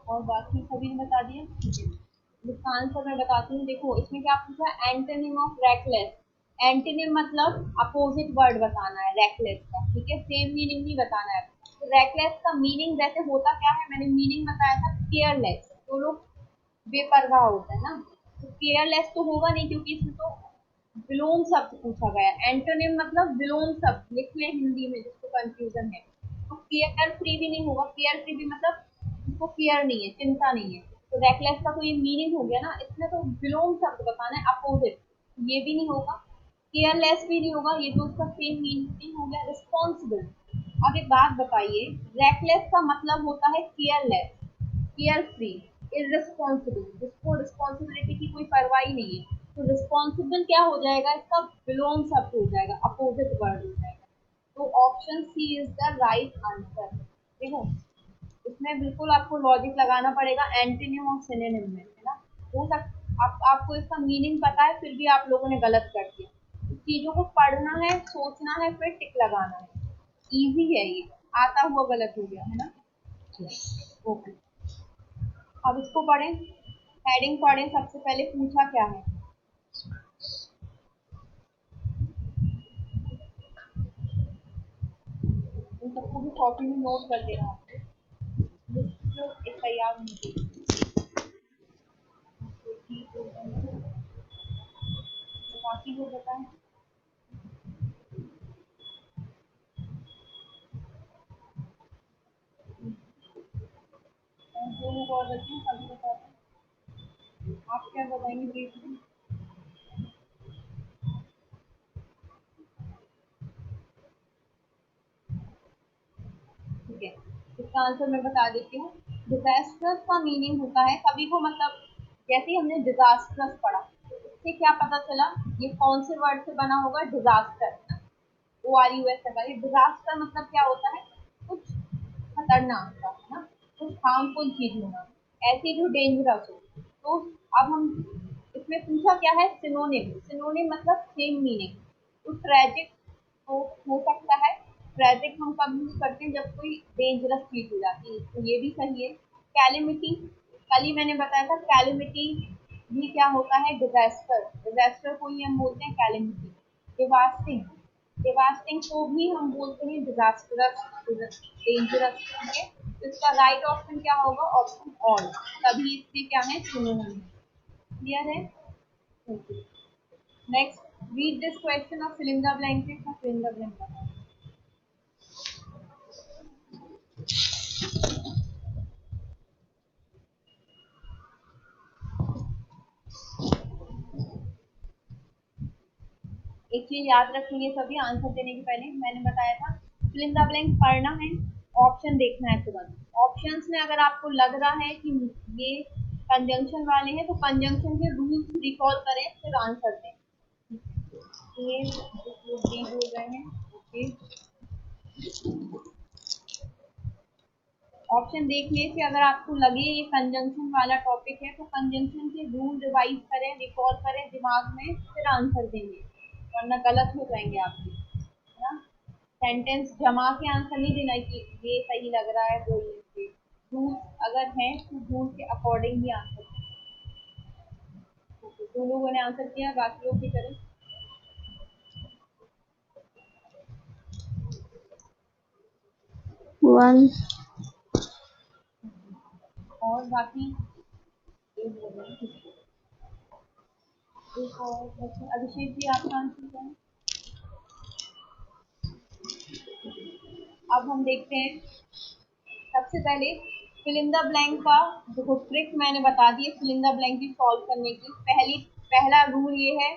और बाकी सभी ने बता दिया, ठीक है। इसका आंसर मैं बताती हूँ, देखो इसमें क्या पूछा, एंटोनिम ऑफ रेकलेस। एंटोनिम मतलब अपोजिट वर्ड बताना है रेकलेस का, ठीक है, सेम मीनिंग नहीं बताना है। तो रेकलेस का मीनिंग वैसे होता क्या है, मैंने मीनिंग बताया था, केयरलेस। तो लोग बेपरवाह होता है ना, तो केयरलेस तो होगा नहीं, क्योंकि इसमें तो विलोम शब्द पूछा गया है। एंटोनिम मतलब विलोम शब्द, लिख लें हिंदी में जिसको कंफ्यूजन है। तो केयर फ्री भी नहीं होगा, केयर फ्री भी मतलब उसको केयर नहीं है, चिंता नहीं है। तो रेकलेस का तो ये मीनिंग हो गया ना, इसमें तो विलोम शब्द बताना है, अपोजिट, ये भी नहीं होगा। केयरलेस भी नहीं होगा, ये तो उसका सेम मीनिंग हो गया। रिस्पॉन्सिबल, अब एक बात बताइए, रेकलेस का मतलब होता है केयरलेस, केयर फ्री, इररिस्पॉन्सिबल, जिसको रिस्पॉन्सिबिलिटी की कोई परवाह ही नहीं है। तो रिस्पॉन्सिबल क्या हो जाएगा, इसका विलोम शब्द हो जाएगा, अपोजिट वर्ड हो जाएगा। तो option C is the right answer. देखो, इसमें बिल्कुल आपको लॉजिक लगाना पड़ेगा एंटीनिम और सिनोनिम में, है ना। हो सकता आपको इसका मीनिंग पता है, फिर भी आप लोगों ने गलत कर दिया। तो चीजों को पढ़ना है, सोचना है, फिर टिक लगाना है। इजी है ये, आता हुआ गलत हो गया है ना। ओके, अब इसको पढ़ें, हेडिंग पढ़ें। सबसे पहले पूछा क्या है, इन सबको भी कॉपी में नोट कर देना आपको, जो एक तैयार होनी चाहिए। तो बाकी वो बताएं। जो लोग और बच्चे हैं सभी बताते हैं, आप क्या बताएंगे ब्रीफली। ठीक है, इसका आंसर मैं बता देती हूँ। डिजास्टर्स का मीनिंग होता है कभी को, मतलब जैसे ही हमने डिजास्टर्स पढ़ा, इससे क्या पता चला, ये कौन से वर्ड से बना होगा, डिजास्टर, ORUS का। ये डिजास्टर मतलब क्या होता है, कुछ खतरनाक का, है ना, कुछ हार्मफुल चीज होना, ऐसी जो डेंजरस हो। तो अब हम, इसमें पूछा क्या है, सिनोनिम। सिनोनिम मतलब सेम मीनिंग। तो ट्रेजिक हो सकता है, ट्रेजिक हम कब यूज करते हैं, जब कोई डेंजरस चीज हो जाती है, तो ये भी सही है। कैलिमिटी, कल ही मैंने बताया था, कैलिमिटी भी क्या होता है, डिजास्टर। डिजास्टर को ही हम बोलते हैं कैलिमिटी। डिवास्टिंग, डिवास्टिंग को भी हम बोलते हैं डिजास्टरस, डेंजरस। ठीक है, तो इसका राइट ऑप्शन क्या होगा, ऑप्शन ऑल, तभी इसके क्या है, सिनोनिम। क्लियर है। नेक्स्ट, रीड दिस क्वेश्चन और fill in the blank है, fill in the blank बताओ। एक चीज याद रखेंगे सभी, आंसर देने के पहले मैंने बताया था, fill in the blank पढ़ना है, ऑप्शन देखना है तुरंत। ऑप्शंस में अगर आपको लग रहा है कि ये कंजंक्शन वाले हैं, तो कंजंक्शन के रूल्स रिकॉल करें, फिर आंसर दें। ये डी बोल रहे हैं, ओके। ऑप्शन देखने से अगर आपको लगे ये कंजंक्शन वाला टॉपिक है, तो कंजंक्शन के रूल रिवाइज करें, रिकॉल करें दिमाग में, फिर आंसर देंगे, वरना गलत हो जाएंगे आपके, है ना। सेंटेंस जमा के आंसर नहीं देना कि ये सही लग रहा है बोलने से। रूल अगर है तो रूल के अकॉर्डिंग ही आंसर दें। दो लोगों ने आंसर किया, बाकी लोग भी करें। वन, और बाकी एक बोल रहे हैं, ठीक है। एक और question, अभिषेक जी आपका आंसर क्या है। अब हम देखते हैं, सबसे पहले fill in the blank का देखो ट्रिक मैंने बता दी है, fill in the blank की सॉल्व करने की। पहला रूल ये है,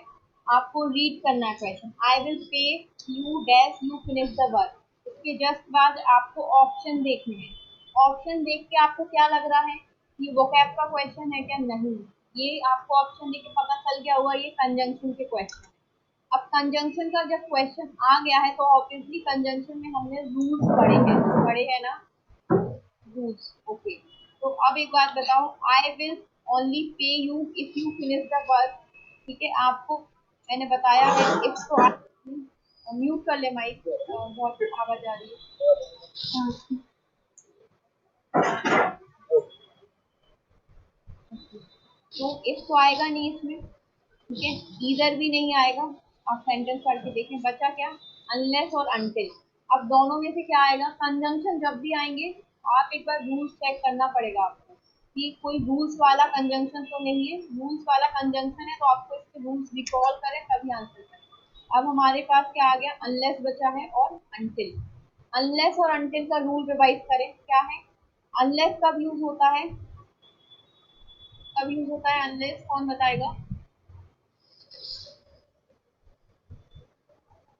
आपको रीड करना है question, I will pay you dash you finish the work. उसके जस्ट बाद आपको ऑप्शन देखने हैं। ऑप्शन देख के आपको क्या लग रहा है, ये वोकैब का क्वेश्चन है क्या, नहीं, ये आपको ऑप्शन देख के पता चल गया हुआ ये कंजंक्शन के क्वेश्चन। अब कंजंक्शन का जब क्वेश्चन आ गया है, तो ऑब्वियसली कंजंक्शन में हमने रूल्स पढ़े हैं ना, रूल्स, ओके। तो अब एक बात बताओ, I will only pay you if you finish the work. ठीक है, आपको मैंने बताया है, इफ तो म्यूट कर ले माइक, बहुत आवाज आ रही है। तो इफ तो आएगा नहीं इसमें, ठीक है, ईदर भी नहीं आएगा। आप सेंटेंस पढ़ के देखें, बचा क्या, अनलेस और अनटिल। अब दोनों में से क्या आएगा? कंजंक्शन जब भी आएंगे आप एक बार रूल्स चेक करना पड़ेगा आपको कि कोई रूल्स वाला कंजंक्शन तो नहीं है। रूल्स वाला कंजंक्शन है तो आपको इसके रूल्स रिकॉल करें तभी आंसर करें। अब हमारे पास क्या आ गया? अनलेस बचा है और अनटिल। अनलेस और अनटिल का रूल रिवाइज करें, क्या है? अनलेस कब यूज होता है? कब यूज होता है अनलेस? कौन बताएगा?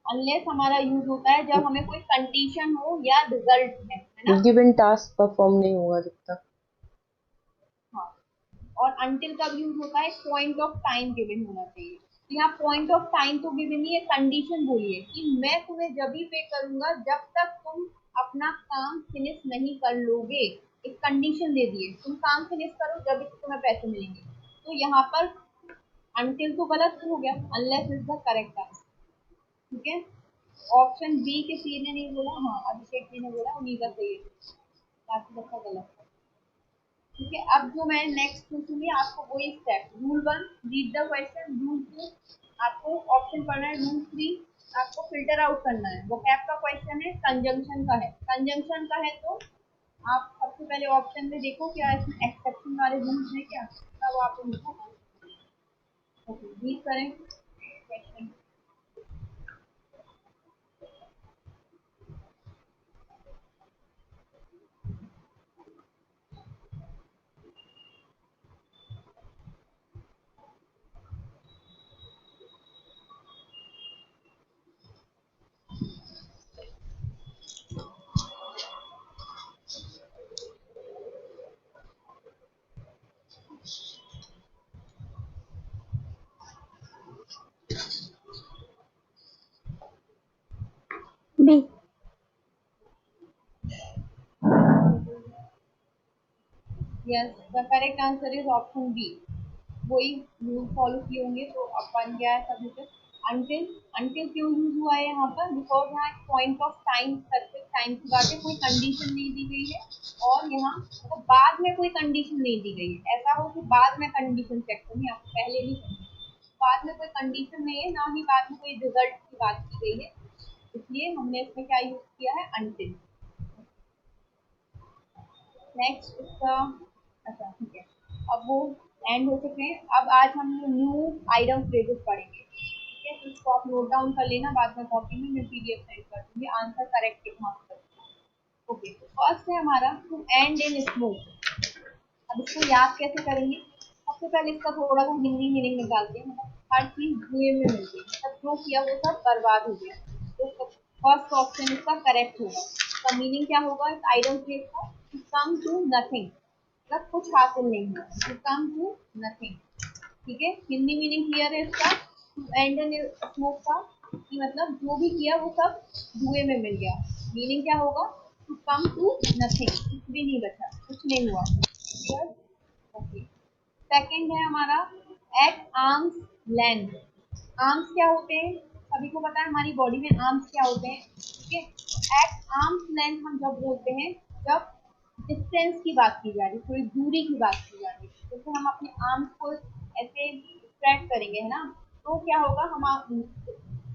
अनलेस हमारा यूज होता है जब हमें कोई कंडीशन हो या रिजल्ट है ना? गिवन टास्क परफॉर्म नहीं होगा जब तक। हाँ। और अनटिल कब यूज होता है? पॉइंट ऑफ टाइम गिवन होना चाहिए। तो यहाँ पॉइंट ऑफ टाइम तो गिवन नहीं है, कंडीशन बोलिए कि मैं तुम्हें जब भी पे करूंगा जब तक तुम अपना काम फिनिश नहीं कर लोगे। एक कंडीशन दे दिए, तुम काम फिनिश करो जब भी तुम्हें पैसे मिलेंगे। तो यहाँ पर अनटिल तो गलत हो गया, unless is the correct answer. ठीक है, ऑप्शन बी के सी ने नहीं बोला, हाँ अभिषेक जी ने बोला उन्हीं का सही है, बाकी सबका गलत है। ठीक है, अब जो मैं नेक्स्ट पूछूंगी आपको वही step. Rule 1 read the question. Rule 2 आपको ऑप्शन पढ़ना है। रूल 3 आपको फिल्टर आउट करना है। वो कैप का क्वेश्चन है, कंजंक्शन का है। कंजंक्शन का है तो आप सबसे पहले ऑप्शन में देखो क्या इसमें एक्सेप्शन वाले रूल्स हैं क्या, तब आप उनको रीड करें question. B. Yes, the correct answer is option B. वही रूल फॉलो किए होंगे तो अब बन गया है सभी पे। अनटिल, अनटिल क्यों यूज हुआ है यहाँ पर? बिकॉज यहाँ एक point of time, specific time की बात है, कोई कंडीशन नहीं दी गई है। और यहाँ मतलब बाद में कोई कंडीशन नहीं दी गई है। ऐसा हो कि बाद में कंडीशन चेक करनी, आपको पहले नहीं करनी। बाद में कोई कंडीशन नहीं है, ना ही बाद में कोई रिजल्ट की बात की गई है, इसलिए हमने इसमें क्या यूज किया है? अनटिल। नेक्स्ट इसका, अच्छा ठीक है, अब वो एंड हो चुके हैं। अब आज हम न्यू आइटम फ्रेजेस पढ़ेंगे। ठीक है, तो इसको आप नोट डाउन कर लेना, बाद में कॉपी में मैं पीडीएफ सेंड कर दूंगी, आंसर करेक्ट लिखना होगा। ओके, तो फर्स्ट है हमारा टू एंड इन स्मोक। अब इसको याद कैसे करेंगे? सबसे पहले इसका थोड़ा सा हिंदी मीनिंग निकालते हैं। मतलब हर चीज धुएं में मिलती है, मतलब जो किया वो सब बर्बाद हो गया। तो फर्स्ट ऑप्शन इसका करेक्ट होगा। इसका मीनिंग क्या होगा इस आइटम फ्रेज का? टू कम टू नथिंग, मतलब कुछ हासिल नहीं हुआ। To come to nothing. ठीक है, हिंदी मीनिंग क्लियर है इसका? टू एंड इन स्मोक का कि मतलब जो भी किया वो सब धुएं में मिल गया। मीनिंग क्या होगा? टू कम टू नथिंग, कुछ भी नहीं बचा, कुछ नहीं हुआ। क्लियर? ओके। सेकंड है हमारा एट आर्म्स लेंथ। आर्म्स क्या होते हैं? सभी को पता है हमारी बॉडी में आर्म्स क्या होते हैं। ठीक है, एट आर्म्स लेंथ हम जब बोलते हैं जब डिस्टेंस की बात की जा रही है, थोड़ी दूरी की बात की जा रही है। जैसे हम अपने आर्म्स को ऐसे स्प्रेड करेंगे है ना, तो क्या होगा?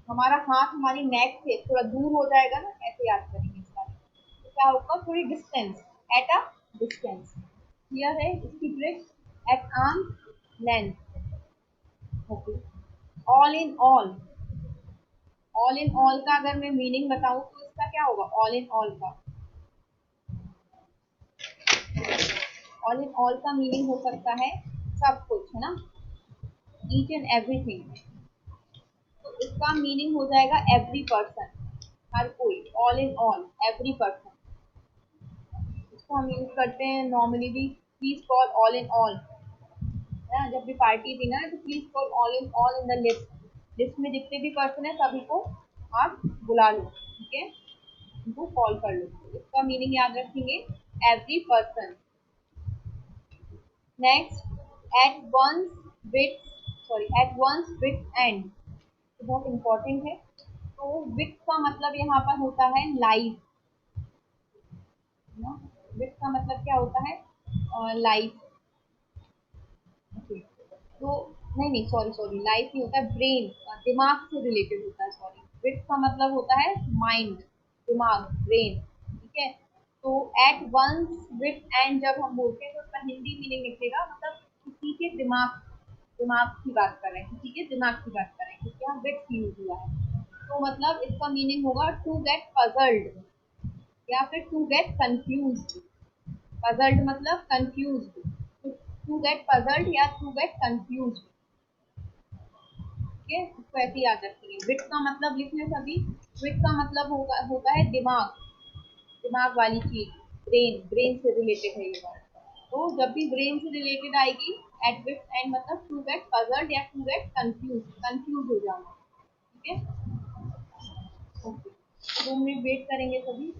हमारा हाथ हमारी नेक से थोड़ा दूर हो जाएगा ना, ऐसे याद करेंगे इसका। तो क्या होगा? थोड़ी distance, at a distance. Clear है इसकी trick? At arm length. Okay. All in all, all in all का अगर मैं मीनिंग बताऊं तो इसका क्या होगा? ऑल इन ऑल का, ऑल इन ऑल का मीनिंग हो सकता है सब कुछ, है ना, ईच एंड एवरीथिंग। तो इसका मीनिंग हो जाएगा एवरी पर्सन, हर कोई। All in all, every person. इसको हम यूज करते हैं नॉर्मली भी। Please call all in all, है ना, जब भी पार्टी थी ना, तो please call all in the list. List में जितने भी पर्सन है सभी को आप बुला लो। ठीक है, उनको कॉल कर लो। तो इसका मीनिंग याद रखेंगे, every person. Next, at once with, sorry at once with and, बहुत इंपॉर्टेंट है। तो विथ का मतलब यहाँ पर होता है लाइफ, ना। विथ का मतलब क्या होता है? लाइफ। ओके, तो नहीं नहीं, सॉरी सॉरी, लाइफ नहीं होता है, ब्रेन, दिमाग से रिलेटेड होता है। सॉरी, विथ का मतलब होता है माइंड। दिमाग, ब्रेन, ठीक है। तो एट वंस विथ एंड जब हम बोलते हैं तो उसका हिंदी मीनिंग निकलेगा, मतलब किसी के दिमाग, दिमाग की बात कर रहे हैं, किसी के दिमाग की बात कर रहे हैं, क्योंकि यहाँ विथ यूज हुआ है। तो मतलब इसका मीनिंग होगा टू गेट पजल्ड या फिर टू गेट कंफ्यूज्ड। पजल्ड मतलब कंफ्यूज्ड, टू गेट पजल्ड या टू गेट कंफ्यूज्ड, ठीक है। इसको ऐसे याद रखिए। विट का मतलब लिख लें सभी। विट का मतलब होता है दिमाग, दिमाग वाली चीज, ब्रेन, ब्रेन से रिलेटेड है ये बात। तो जब भी ब्रेन से रिलेटेड आएगी एट विट एंड मतलब टू गेट पजल्ड या टू गेट कंफ्यूज, कंफ्यूज हो जाना, ठीक है। ओके, 2 मिनट वेट करेंगे सभी।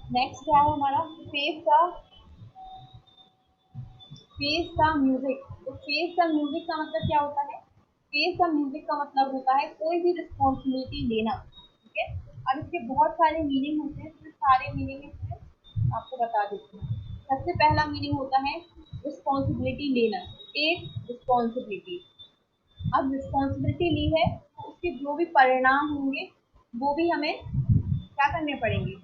नेक्स्ट क्या है हमारा, फेस का म्यूजिक। तो फेस का म्यूजिक का मतलब क्या होता है? फेस का म्यूजिक का मतलब होता है कोई भी रिस्पॉन्सिबिलिटी लेना, ठीक है। अब इसके बहुत सारे मीनिंग होते हैं, तो सारे मीनिंग इसमें आपको बता देती हूँ। सबसे पहला मीनिंग होता है रिस्पॉन्सिबिलिटी लेना, टेक रिस्पॉन्सिबिलिटी। अब रिस्पॉन्सिबिलिटी ली है तो उसके जो भी परिणाम होंगे वो भी हमें क्या करने पड़ेंगे,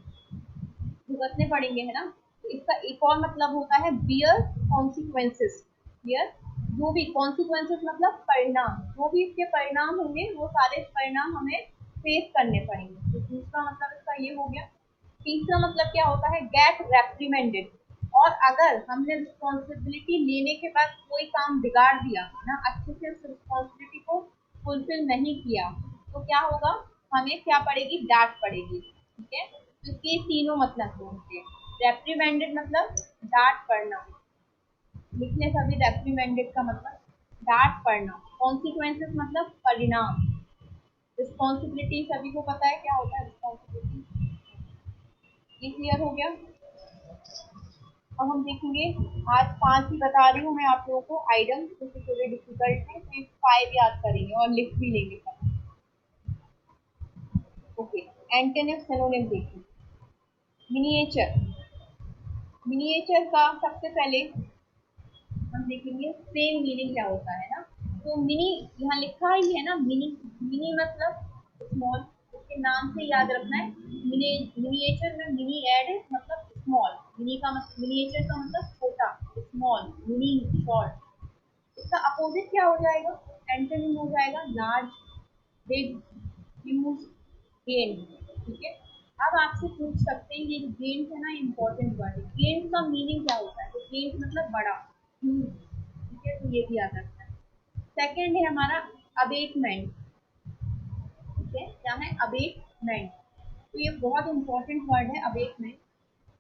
भुगतने पड़ेंगे, है ना। तो इसका एक और मतलब होता है बियर कॉन्सिक्वेंसेस। बियर, जो भी कॉन्सिक्वेंसेस मतलब परिणाम, जो भी इसके परिणाम होंगे वो सारे परिणाम हमें फेस करने पड़ेंगे। तो दूसरा मतलब इसका ये हो गया। तीसरा मतलब क्या होता है, गेट रेप्रीमेंडेड। और अगर हमने रिस्पॉन्सिबिलिटी लेने के बाद कोई काम बिगाड़ दिया ना, अच्छे से उस रिस्पॉन्सिबिलिटी को फुलफिल नहीं किया, तो क्या होगा, हमें क्या पड़ेगी, डांट पड़ेगी, ठीक है। तो इसके तीनों मतलब होंगे। रेप्रीमेंडेड मतलब डांट पड़ना, लिखने सभी। रेप्रीमेंडेड का मतलब डांट पड़ना। कॉन्सिक्वेंसेस मतलब परिणाम। रिस्पॉन्सिबिलिटी सभी को पता है क्या होता है रिस्पॉन्सिबिलिटी, ये क्लियर हो गया। अब हम देखेंगे, आज 5 ही बता रही हूँ मैं आप लोगों को आइटम, क्योंकि थोड़े डिफिकल्ट है, तो 5 याद करेंगे और लिख भी लेंगे। ओके, एंटोनिम सिनोनिम देखिए। मिनिएचर, मिनिएचर का सबसे पहले हम देखेंगे सेम मीनिंग क्या होता है ना। तो मिनी यहाँ लिखा ही है ना, मिनी, मिनी मतलब स्मॉल, उसके नाम से याद रखना है। मिनिएचर में मिनी ऐड है मतलब स्मॉल, मिनी का मतलब, मिनिएचर का मतलब छोटा, स्मॉल, मिनी, शॉर्ट। इसका अपोजिट क्या हो जाएगा, एंटोनिम हो जाएगा लार्ज, बिग, ह्यूज, गेन, ठीक है। अब आपसे पूछ सकते हैं, ये गेन है ना, इंपॉर्टेंट वर्ड है। गेन का मीनिंग क्या होता है, तो गेन मतलब बड़ा, ह्यूज, ठीक है। तो ये भी याद रखना है। सेकेंड है हमारा अबेटमेंट, ठीक है। क्या है, अबेटमेंट। तो ये बहुत इंपॉर्टेंट वर्ड है अबेटमेंट।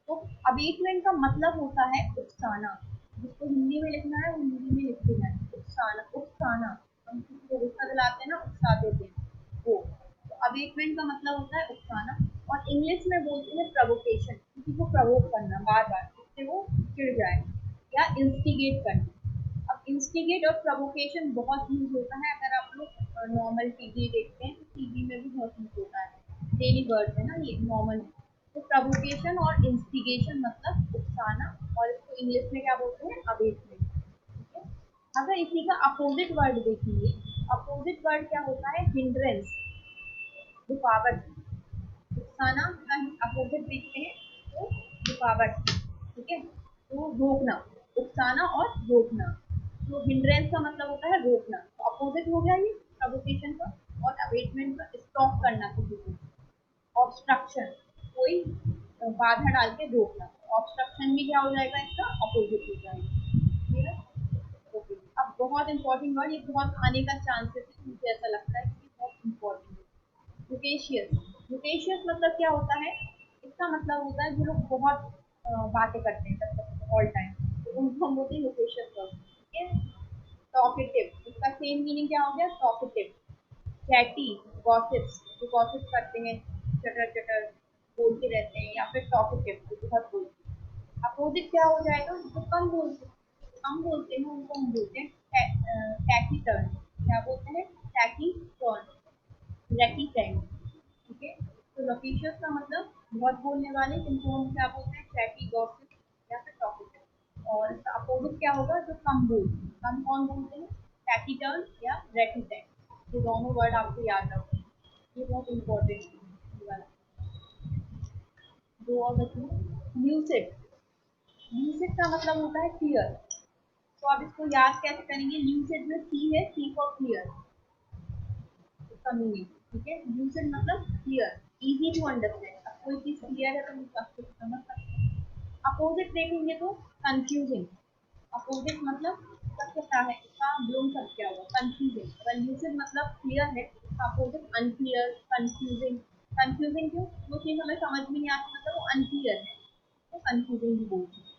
तो अबेटमेंट का मतलब होता है उकसाना। जिसको हिंदी में लिखना है वो हिंदी में लिख देना है, उकसाना, उकसाना। हम किसी को गुस्सा दिलाते हैं ना, उकसा देते हैं वो। तो अबेटमेंट का मतलब होता है उकसाना। और इंग्लिश में बोलते हैं प्रोवोकेशन, किसी को प्रवोक करना बार बार, जिससे वो चिढ़ जाए, या इंस्टिगेट करना। अब इंस्टिगेट और प्रोवोकेशन बहुत यूज होता है, अगर आप लोग नॉर्मल टीवी देखते हैं तो टीवी में भी बहुत यूज होता है, डेली वर्ड है ना ये, नॉर्मल। तो प्रोवोकेशन और इंस्टिगेशन मतलब उकसाना, और इसको इंग्लिश में क्या बोलते हैं, अबेटमेंट, ठीक है। अगर इसी का अपोजिट वर्ड देखेंगे, अपोजिट वर्ड क्या होता है, हिंड्रेंस, रुकावट। उकसाना का अपोजिट देखते हैं तो रुकावट, ठीक है। तो रोकना, उकसाना और रोकना। तो हिंड्रेंस का मतलब होता है रोकना, तो अपोजिट हो गया ये प्रोवोकेशन का। और अबेटमेंट का स्टॉप करना किसी को। ऑब्स्ट्रक्शन, कोई बाधा डाल के रोकना। ऑब्स्ट्रक्शन भी क्या हो जाएगा, इसका अपोजिट हो जाएगा, ठीक है। ओके, अब बहुत इंपॉर्टेंट वर्ड, ये बहुत आने का चांसेस है, मुझे ऐसा लगता है कि बहुत इंपॉर्टेंट है। लुकेशियस, लुकेशियस मतलब क्या होता है, इसका मतलब होता है जो लोग बहुत बातें करते हैं ऑल टाइम, तो उनको हम बोलते हैं लुकेशियस पर्सन, ठीक है। टॉकेटिव, इसका सेम मीनिंग क्या हो गया, टॉकेटिव, चैटी, गॉसिप्स, जो गॉसिप करते हैं, चटर चटर बोलते रहते हैं, या फिर टॉकेटिव, जो बहुत बोलते हैं। अपोजिट क्या हो जाएगा, जो कम बोलते हैं उनको हम बोलते हैं टैकीटर्न। क्या बोलते हैं, टैकीटर्न, रेटिसेंट। ठीक है, तो लोकेशियस का मतलब बहुत बोलने वाले, जिनको हम क्या बोलते हैं, चैटी, गॉसिप या फिर टॉकेटिव। और इसका अपोजिट क्या होगा, जो कम बोलते हैं। कम कौन बोलते हैं, टैकीटर्न या रेटिसेंट। ये दोनों वर्ड आपको याद रखो, ये बहुत इंपॉर्टेंट है। दो और बचे, ल्यूसिड। ल्यूसिड का मतलब होता है क्लियर। तो आप इसको याद कैसे करेंगे, ल्यूसिड में सी है, सी फॉर क्लियर, इसका मीनिंग। ठीक है, ल्यूसिड मतलब क्लियर, इजी टू अंडरस्टैंड। अब कोई चीज क्लियर है तो हम आपको समझ सकते हैं। अपोजिट देखेंगे तो कंफ्यूजिंग। अपोजिट मतलब इसका क्या है, इसका ब्लूम सब क्या होगा, कंफ्यूजिंग। अगर ल्यूसिड मतलब क्लियर है, अपोजिट अनक्लियर, कंफ्यूजिंग। कंफ्यूजिंग क्यों, जो चीज हमें समझ में नहीं आती, मतलब वो अनक्लियर है, तो कंफ्यूजिंग भी बोलते हैं।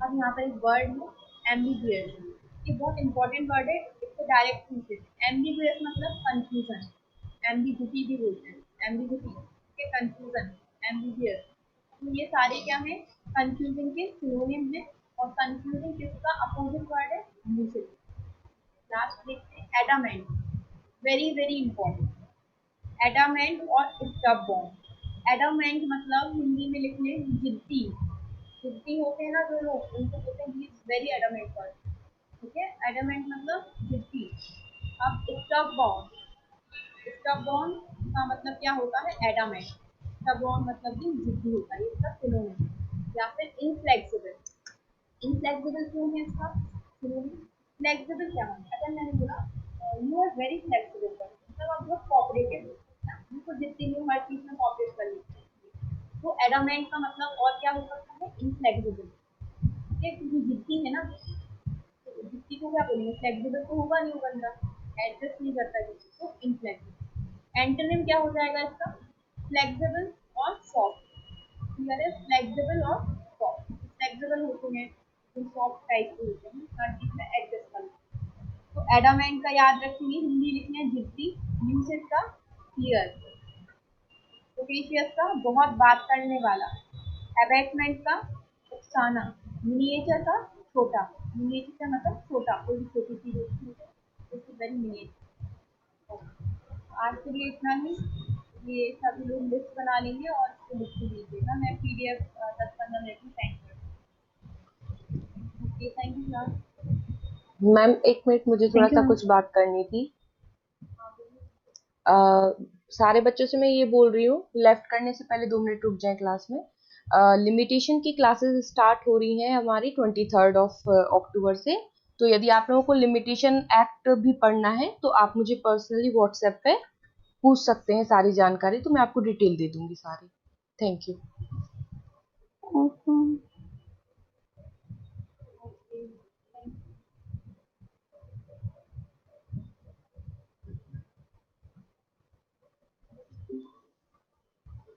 अब यहाँ पर एक वर्ड है एम्बिगुअस। ये बहुत इंपॉर्टेंट वर्ड है, इसको डायरेक्ट पूछे। एम्बिगुअस मतलब कंफ्यूजन, एम्बिगुइटी भी बोलते हैं, एम्बिगुइटी के कंफ्यूजन, एम्बिगुअस। तो ये सारे क्या है, कंफ्यूजिंग के सिनोनिम है। और कंफ्यूजिंग किसका अपोजिट वर्ड है, लूसिड। लास्ट देखते हैं adamant, very very important. Adamant और स्टबबॉर्न। एडामेंट मतलब हिंदी में लिख लें जिद्दी। जिद्दी होते हैं ना जो लोग, उनको बोलते हैं he is very adamant person. ठीक है, एडामेंट मतलब जिद्दी। अब स्टबबॉर्न, स्टबबॉर्न का मतलब क्या होता है, एडामेंट। स्टबबॉर्न मतलब भी जिद्दी होता है, इसका सिनोनिम। या फिर इनफ्लेक्सिबल। इनफ्लेक्सिबल क्यों है इसका सिनोनिम, फ्लेक्सिबल क्या है, अगर मैंने बोला you are very flexible person, मतलब आप बहुत कोऑपरेटिव हो, बिल्कुल जिद्दी में हर चीज में कोऑपरेट कर लेते हैं। तो एडामेंट का मतलब और क्या हो सकता है, इनफ्लेक्सिबल। ये क्योंकि जिद्दी है ना, तो जिद्दी को क्या बोलेंगे, फ्लेक्सिबल तो होगा नहीं, वो बंदा एडजस्ट नहीं करता किसी को, इनफ्लेक्सिबल। एंटोनिम क्या हो जाएगा इसका, फ्लेक्सिबल और सॉफ्ट। क्लियर है, फ्लेक्सिबल और सॉफ्ट। फ्लेक्सिबल होते हैं तो सॉफ्ट टाइप के होते हैं, हर चीज में एडजस्ट कर लेते हैं। तो एडामेंट का याद रखेंगे, हिंदी लिखना है जिद्दी, ल्यूसिड का क्लियर, लोकेशियस का बहुत बात करने वाला, एबैटमेंट का उकसाना, मिनिएचर का छोटा। मिनिएचर का मतलब छोटा, कोई भी छोटी चीज होती है, वेरी मिनिएचर। आज के लिए इतना ही। ये सभी लोग लिस्ट बना लेंगे और इसको लिख के दीजिएगा, मैं पीडीएफ 10-15 मिनट में सेंड कर दूँगी। Okay, thank you sir. Ma'am एक मिनट, मुझे थोड़ा थैंक यू सा मैम। कुछ बात करनी थी। सारे बच्चों से मैं ये बोल रही हूँ, लेफ्ट करने से पहले 2 मिनट रुक जाएं क्लास में। लिमिटेशन की क्लासेस स्टार्ट हो रही हैं हमारी 23 अक्टूबर से। तो यदि आप लोगों को लिमिटेशन एक्ट भी पढ़ना है तो आप मुझे पर्सनली व्हाट्सएप पे पूछ सकते हैं सारी जानकारी, तो मैं आपको डिटेल दे दूंगी सारी। Thank you. ओके।